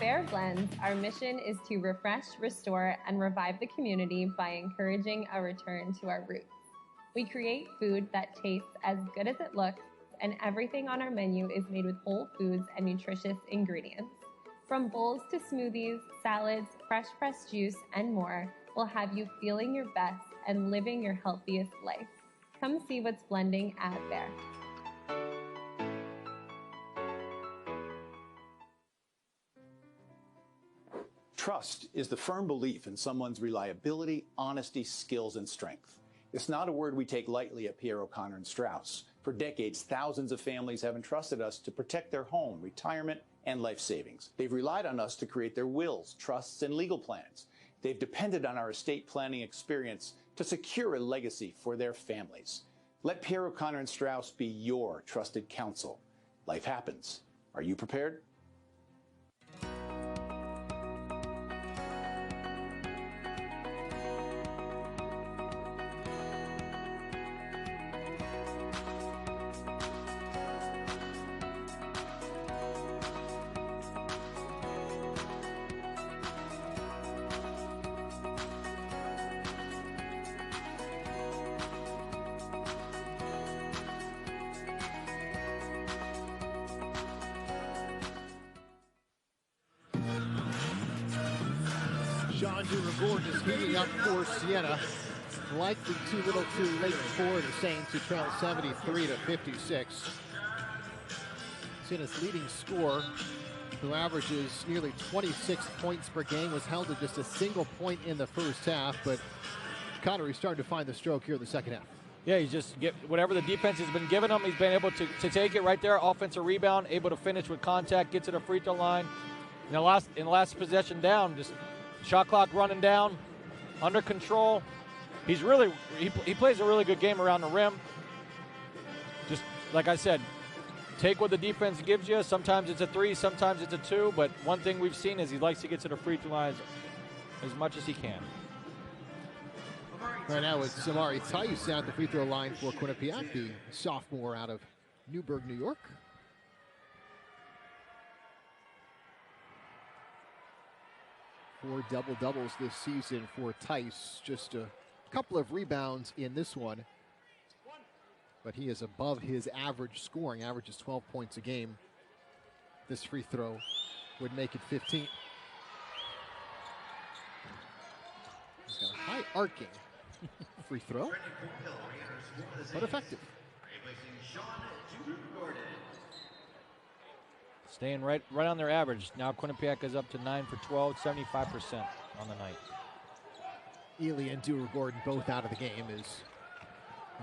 [SPEAKER 13] Fair Blends, our mission is to refresh, restore, and revive the community by encouraging a return to our roots. We create food that tastes as good as it looks, and everything on our menu is made with whole foods and nutritious ingredients. From bowls to smoothies, salads, fresh pressed juice, and more, we'll have you feeling your best and living your healthiest life. Come see what's blending at Fair.
[SPEAKER 14] Trust is the firm belief in someone's reliability, honesty, skills, and strength. It's not a word we take lightly at Pierre O'Connor & Strauss. For decades, thousands of families have entrusted us to protect their home, retirement, and life savings. They've relied on us to create their wills, trusts, and legal plans. They've depended on our estate planning experience to secure a legacy for their families. Let Pierre O'Connor & Strauss be your trusted counsel. Life happens. Are you prepared?
[SPEAKER 2] Is heating up for Siena. Likely too little too late for the Saints, who trail 73-56. Siena's leading scorer, who averages nearly 26 points per game, was held to just a single point in the first half, but Connery's starting to find the stroke here in the second half.
[SPEAKER 1] Yeah, he's just whatever the defense has been giving him, he's been able to take it right there. Offensive rebound, able to finish with contact, get to the free throw line. In the last possession down, just shot clock running down, under control. He plays a really good game around the rim. Just like I said, take what the defense gives you. Sometimes it's a 3, sometimes it's a 2, but one thing we've seen is he likes to get to the free throw line as much as he can.
[SPEAKER 2] Right now it's Samari Tice at the free throw line for Quinnipiac, the sophomore out of Newburgh, New York. 4 double-doubles this season for Tice. Just a couple of rebounds in this one. But he is above his average scoring. Averages 12 points a game. This free throw would make it 15. He's got a high arcing free throw, but effective.
[SPEAKER 1] Staying right on their average. Now Quinnipiac is up to 9 for 12, 75% on the night.
[SPEAKER 2] Ely and Dewar-Gordon both out of the game as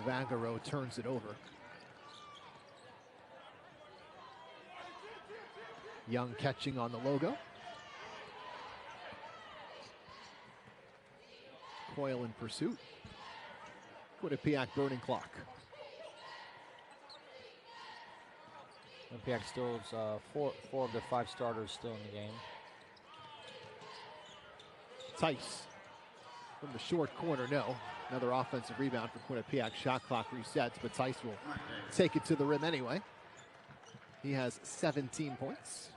[SPEAKER 2] Vangaro turns it over. Young catching on the logo. Coyle in pursuit. Quinnipiac burning clock.
[SPEAKER 1] Quinnipiac still has 4 of their 5 starters still in the game.
[SPEAKER 2] Tice from the short corner, no. Another offensive rebound for Quinnipiac. Shot clock resets, but Tice will take it to the rim anyway. He has 17 points.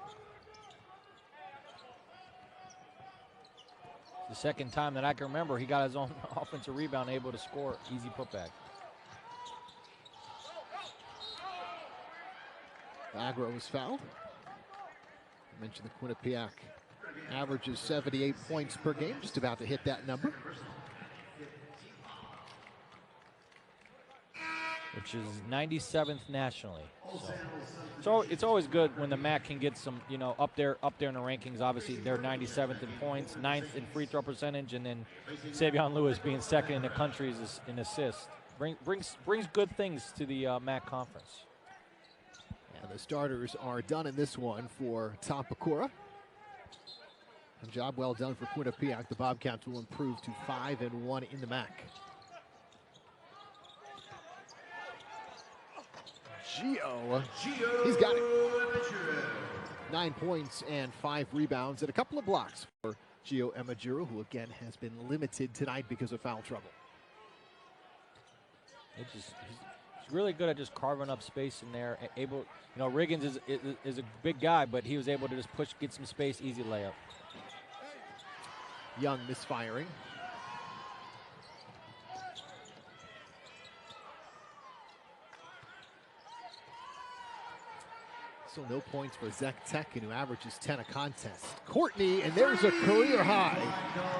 [SPEAKER 1] The second time that I can remember he got his own offensive rebound, able to score. Easy putback.
[SPEAKER 2] Agro was fouled. I mentioned the Quinnipiac averages 78 points per game, just about to hit that number.
[SPEAKER 1] Which is 97th nationally. So it's always good when the MAAC can get some, up there in the rankings. Obviously, they're 97th in points, 9th in free throw percentage, and then Savion Lewis being second in the country in assists. Brings good things to the MAAC conference.
[SPEAKER 2] And the starters are done in this one for Tapakura. A job well done for Quinnipiac. The Bobcats will improve to 5-1 in the MAAC. Gio, he's got it. 9 points and 5 rebounds and a couple of blocks for Gio Emajiro, who again has been limited tonight because of foul trouble.
[SPEAKER 1] He's really good at just carving up space in there. Able, Riggins is a big guy, but he was able to just get some space, easy layup.
[SPEAKER 2] Young misfiring. So no points for Zach Tekin, who averages 10 a contest. Courtney, and there's a career high.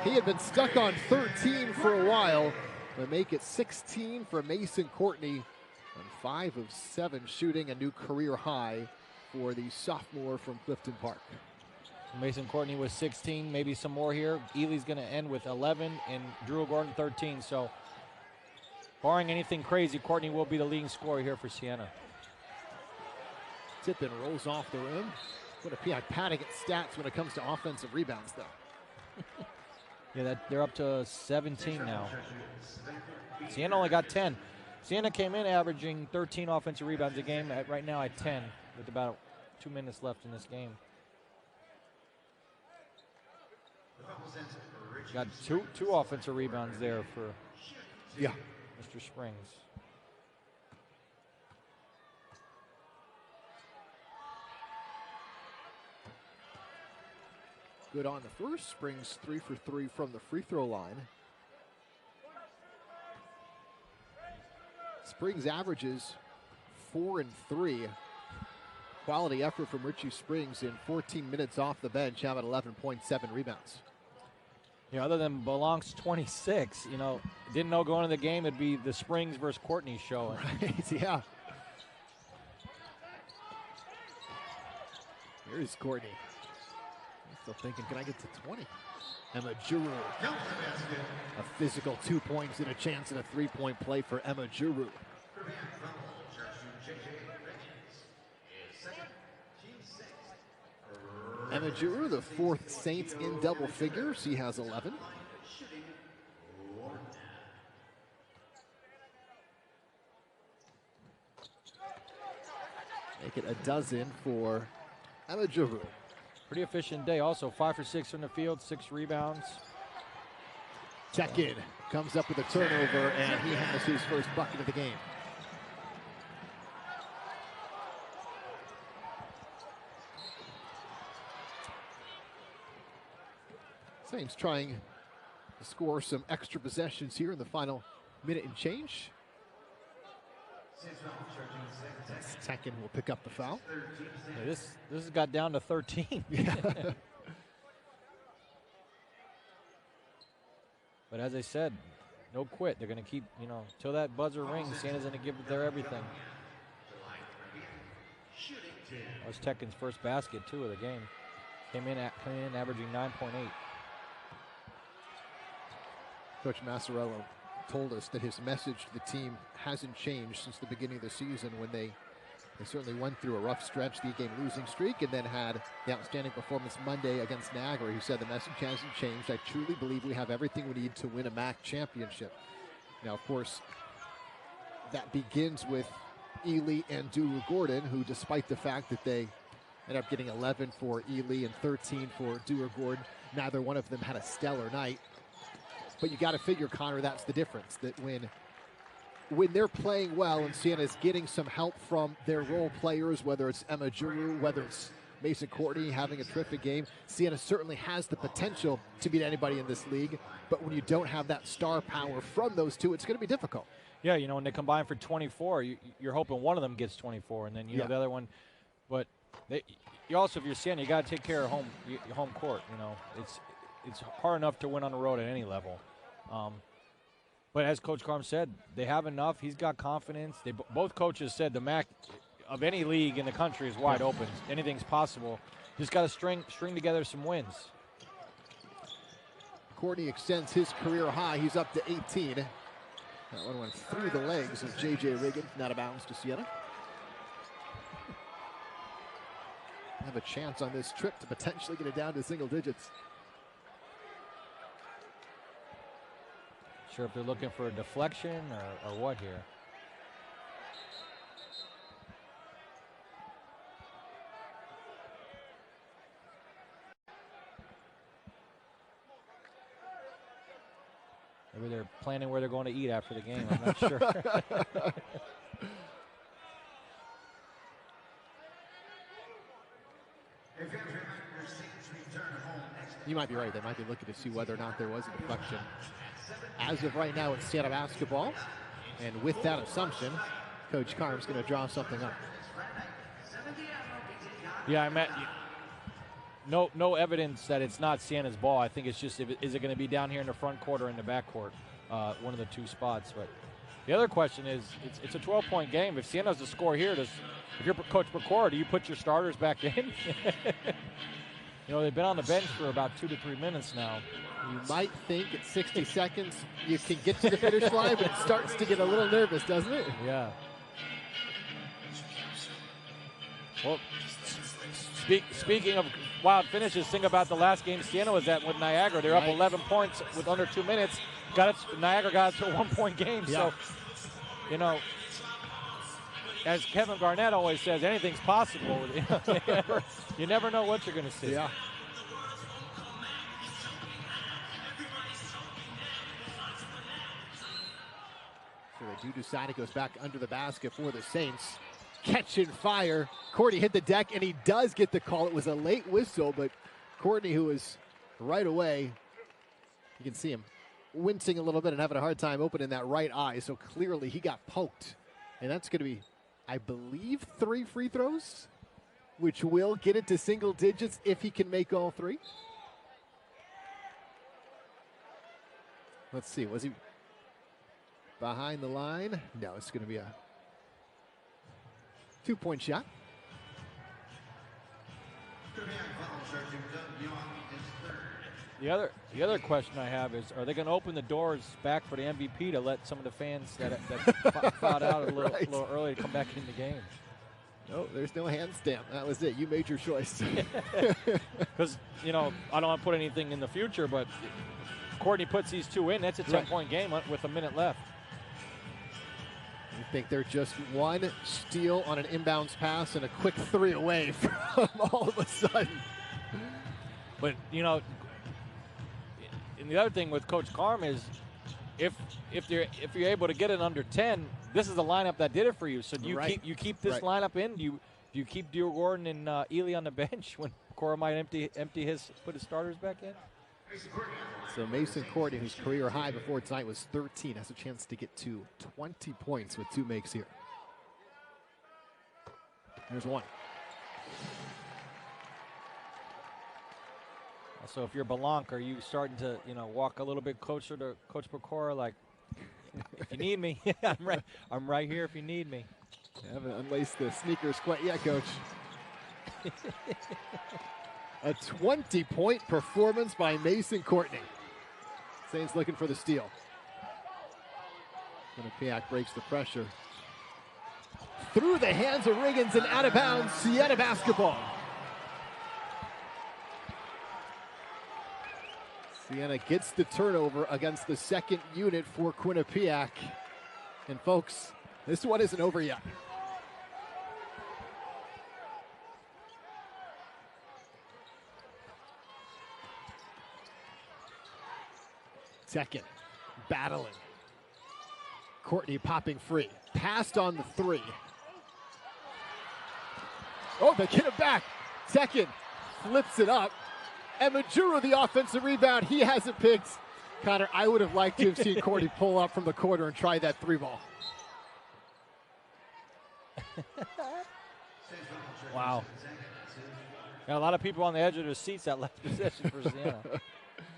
[SPEAKER 2] He had been stuck on 13 for a while, but make it 16 for Mason Courtney on 5 of 7 shooting, a new career high for the sophomore from Clifton Park.
[SPEAKER 1] Mason Courtney was 16, maybe some more here. Ely's going to end with 11 and Drew Gordon 13. So barring anything crazy, Courtney will be the leading scorer here for Siena.
[SPEAKER 2] Tip and rolls off the rim. Quinnipiac padding at stats when it comes to offensive rebounds, though.
[SPEAKER 1] Yeah, they're up to 17 now. Siena only got 10. Siena came in averaging 13 offensive rebounds a game. Right now at 10, with about 2 minutes left in this game. Got two offensive rebounds there for Mr. Springs.
[SPEAKER 2] Good on the first. Springs 3 for 3 from the free throw line. Springs averages 4 and 3. Quality effort from Richie Springs in 14 minutes off the bench, having 11.7 rebounds.
[SPEAKER 1] Yeah, other than Balanc's 26, didn't know going into the game it'd be the Springs versus Courtney show.
[SPEAKER 2] Right, yeah. Here's Courtney. Still thinking, can I get to 20? Emma Juru. A physical 2 points and a chance at a 3-point play for Emma Juru. Emma Juru, the 4th Saints in double figures. He has 11. Make it a dozen for Emma Juru.
[SPEAKER 1] Pretty efficient day also. 5 for 6 from the field, 6 rebounds.
[SPEAKER 2] Check-in. Comes up with a turnover, and he has his first bucket of the game. Saints trying to score some extra possessions here in the final minute and change. Tekin will pick up the foul.
[SPEAKER 1] Yeah, this has got down to 13.
[SPEAKER 2] Yeah.
[SPEAKER 1] But as I said, no quit. They're going to keep, till that buzzer rings, Siena's going to give their everything. That was Tekin's first basket, too, of the game. Came in averaging 9.8.
[SPEAKER 2] Coach Massarello told us that his message to the team hasn't changed since the beginning of the season, when they certainly went through a rough stretch, the game losing streak, and then had the outstanding performance Monday against Niagara. He said the message hasn't changed. I truly believe we have everything we need to win a MAAC championship. Now, of course, that begins with Ely and Duru Gordon, who, despite the fact that they ended up getting 11 for Ely and 13 for Duru Gordon, neither one of them had a stellar night. But you got to figure, Connor, that's the difference, that when they're playing well and Siena's getting some help from their role players, whether it's Emma Juru, whether it's Mason Courtney having a terrific game, Siena certainly has the potential to beat anybody in this league. But when you don't have that star power from those two, it's going to be difficult.
[SPEAKER 1] Yeah, when they combine for 24, you're hoping one of them gets 24, and then the other one. But you also, if you're Siena, you got to take care of your home court. It's hard enough to win on the road at any level. But as Coach Carm said, they have enough. He's got confidence. Both coaches said the MAAC of any league in the country is wide open. Anything's possible. Just got to string together some wins.
[SPEAKER 2] Courtney extends his career high. He's up to 18. That one went through the legs of J.J. Riggin. Not a bounce to Siena. Have a chance on this trip to potentially get it down to single digits.
[SPEAKER 1] Sure if they're looking for a deflection or what here. Maybe they're planning where they're going to eat after the game. I'm not sure.
[SPEAKER 2] You might be right. They might be looking to see whether or not there was a deflection. As of right now, it's Siena basketball. And with that assumption, Coach Carm's going to draw something up.
[SPEAKER 1] Yeah, I meant no evidence that it's not Siena's ball. I think it's just, is it going to be down here in the front court or in the back court? One of the two spots. But the other question is, it's a 12-point game. If Siena's the score here, if you're Coach Pecora, do you put your starters back in? You know, they've been on the bench for about 2 to 3 minutes now.
[SPEAKER 2] You might think at 60 seconds you can get to the finish line, but it starts to get a little nervous, doesn't it?
[SPEAKER 1] Yeah. Well, speaking of wild finishes, thing about the last game Siena was at with Niagara. They're up 11 points with under 2 minutes. Niagara got it to a 1-point game. Yeah. So, you know, as Kevin Garnett always says, anything's possible. You never know what you're going to see.
[SPEAKER 2] Yeah. So they do decide it goes back under the basket for the Saints. Catching fire. Courtney hit the deck, and he does get the call. It was a late whistle, but Courtney, who was right away, you can see him wincing a little bit and having a hard time opening that right eye. So clearly he got poked. And that's going to be, I believe, 3 free throws, which will get it to single digits if he can make all 3. Let's see, was he behind the line? No, it's going to be a 2-point shot.
[SPEAKER 1] The other question I have is, are they going to open the doors back for the MVP to let some of the fans that fought out a little early to come back in the game?
[SPEAKER 2] No, there's no hand stamp. That was it. You made your choice.
[SPEAKER 1] Because, you know, I don't want to put anything in the future, but Courtney puts these 2 in. That's a 10-point game with a minute left.
[SPEAKER 2] You think they're just one steal on an inbounds pass and a quick 3 away from all of a sudden.
[SPEAKER 1] But, you know, and the other thing with Coach Carm is if you're able to get it under 10, this is the lineup that did it for you. So do you keep this lineup in? Do you keep Dior Gordon and Ely on the bench when Cora might put his starters back in?
[SPEAKER 2] So Mason Courtney, whose career high before tonight was 13, has a chance to get to 20 points with 2 makes here. Here's one.
[SPEAKER 1] So if you're Balanc, are you starting to, you know, walk a little bit closer to Coach Pecora, like, if you need me, I'm right here if you need me.
[SPEAKER 2] I haven't unlaced the sneakers quite yet, Coach. A 20-point performance by Mason Courtney. Saints looking for the steal. Quinnipiac breaks the pressure. Through the hands of Riggins and out of bounds, Siena basketball. Siena gets the turnover against the second unit for Quinnipiac. And folks, this one isn't over yet. Second, battling. Courtney popping free. Passed on the 3. Oh, they get it back. Second, flips it up. And Majuru, the offensive rebound, he hasn't picked. Connor, I would have liked to have seen Courtney pull up from the corner and try that 3-ball.
[SPEAKER 1] Wow. Got a lot of people on the edge of their seats that left possession for Siena.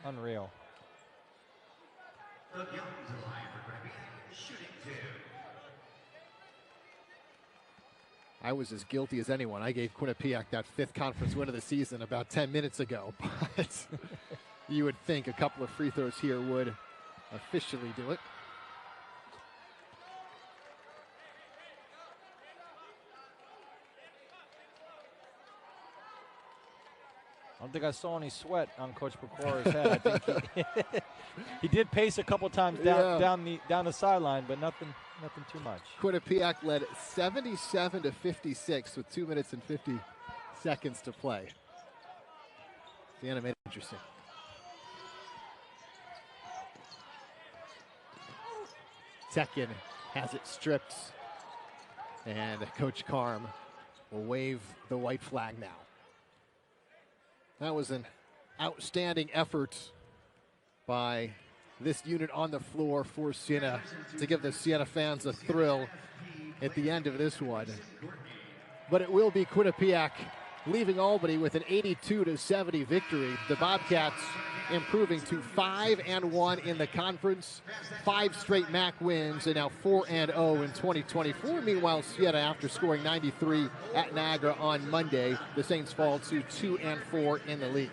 [SPEAKER 1] Unreal.
[SPEAKER 2] I was as guilty as anyone. I gave Quinnipiac that 5th conference win of the season about 10 minutes ago. But you would think a couple of free throws here would officially do it.
[SPEAKER 1] I don't think I saw any sweat on Coach Pecora's head. I think he did pace a couple times down the sideline, but nothing too much.
[SPEAKER 2] Quinnipiac led 77-56 with 2 minutes and 50 seconds to play. Siena made it interesting. Tekin has it stripped, and Coach Carm will wave the white flag now. That was an outstanding effort by this unit on the floor for Siena to give the Siena fans a thrill at the end of this one. But it will be Quinnipiac leaving Albany with an 82-70 victory. The Bobcats improving to 5-1 in the conference, 5 straight MAAC wins, and now 4-0 in 2024. Meanwhile, Siena, after scoring 93 at Niagara on Monday, the Saints fall to 2-4 in the league.